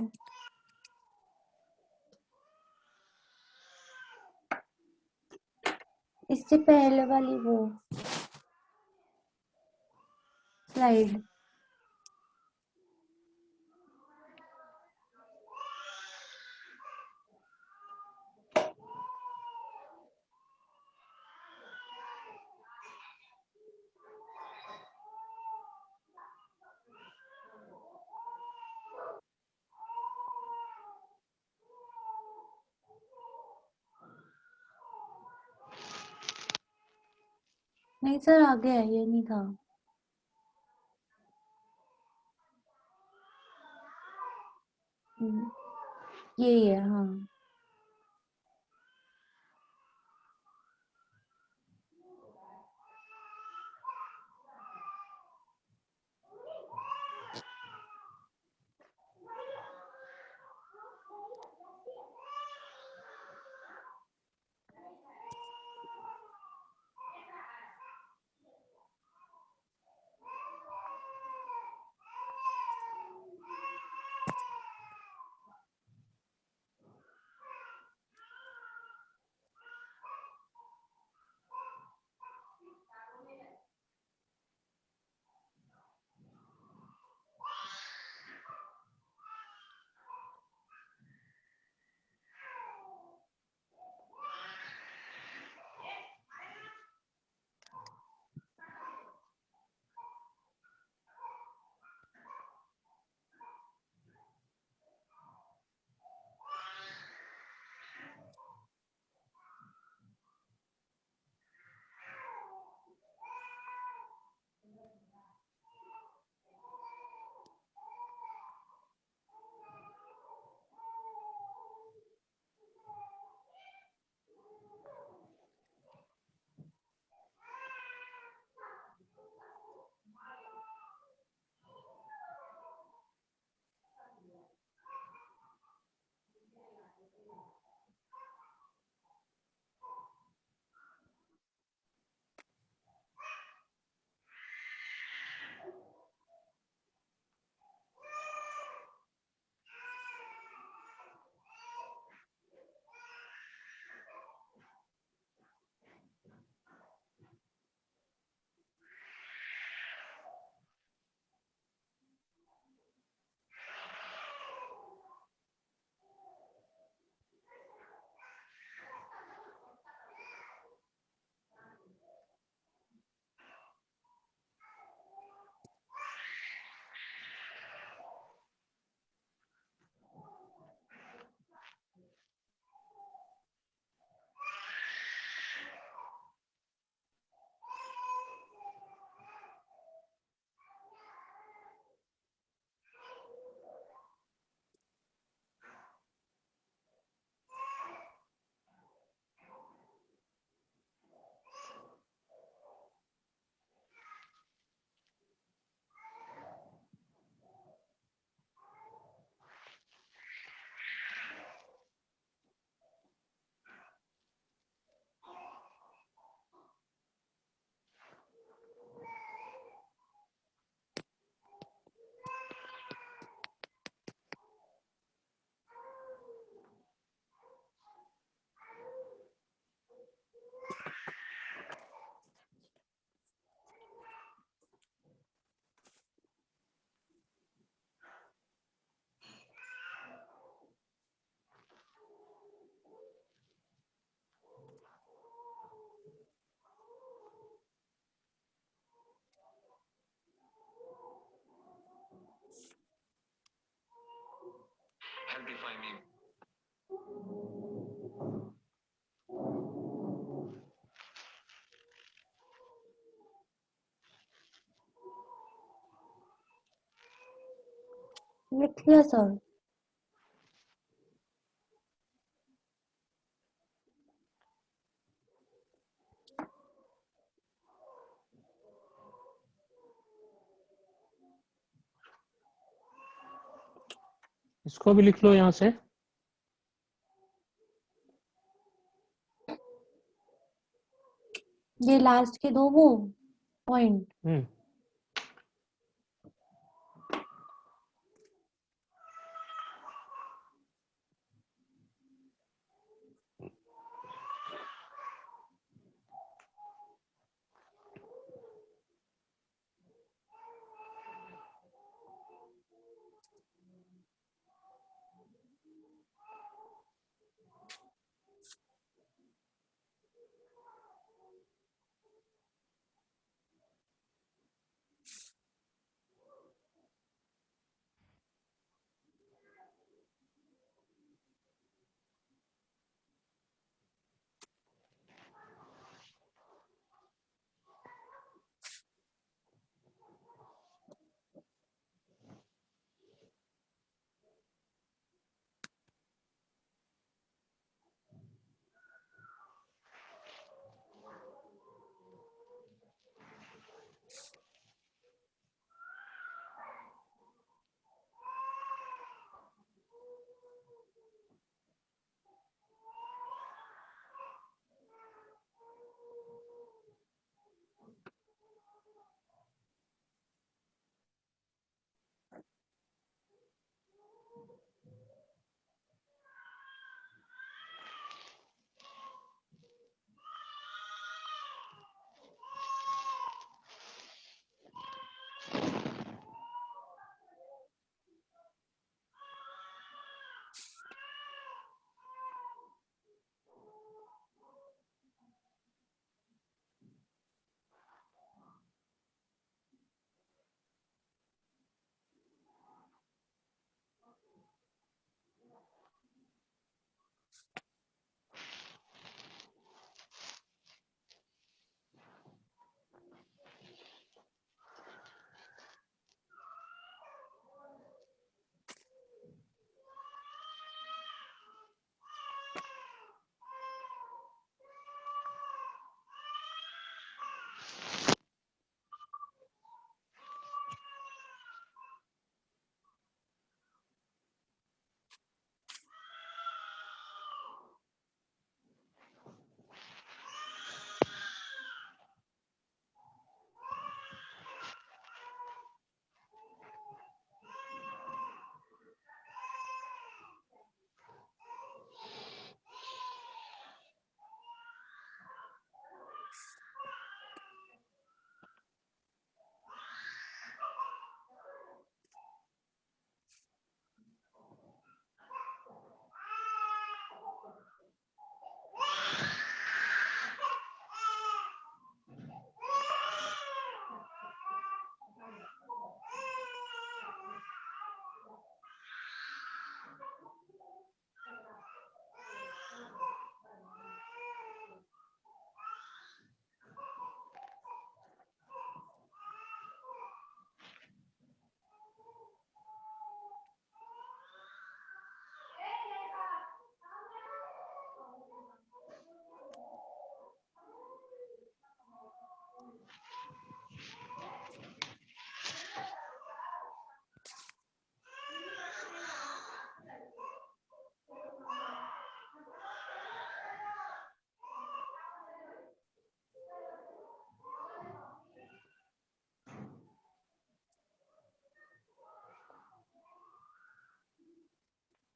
इससे पहले वाली वो स्लाइड। नहीं सर आगे है, ये नहीं था। यही है हाँ।
Amplify me.
लिख लिया सर।
इसको भी लिख लो यहाँ से।
ये लास्ट के दो वो पॉइंट।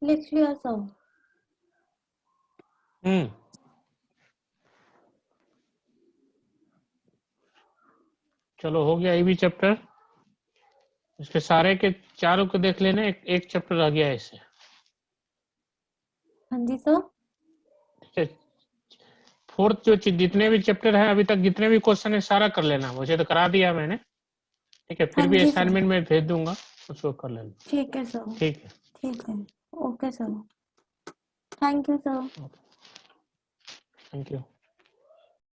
लिख लिया सब।
चलो हो गया ये भी चैप्टर। इसके सारे के चारों को देख लेना, एक चैप्टर रह गया है इससे।
हाँ जी सर।
ठीक है, फोर्थ जो जितने भी चैप्टर हैं अभी तक, जितने भी क्वेश्चन है सारा कर लेना। मुझे तो करा दिया मैंने, ठीक है,
हाँ
फिर भी
जी सर।
असाइनमेंट में भेज दूंगा, उसको कर लेना।
ठीक है सर।
ठीक है,
ठीक है। Okay sir. Thank you sir.
Thank you.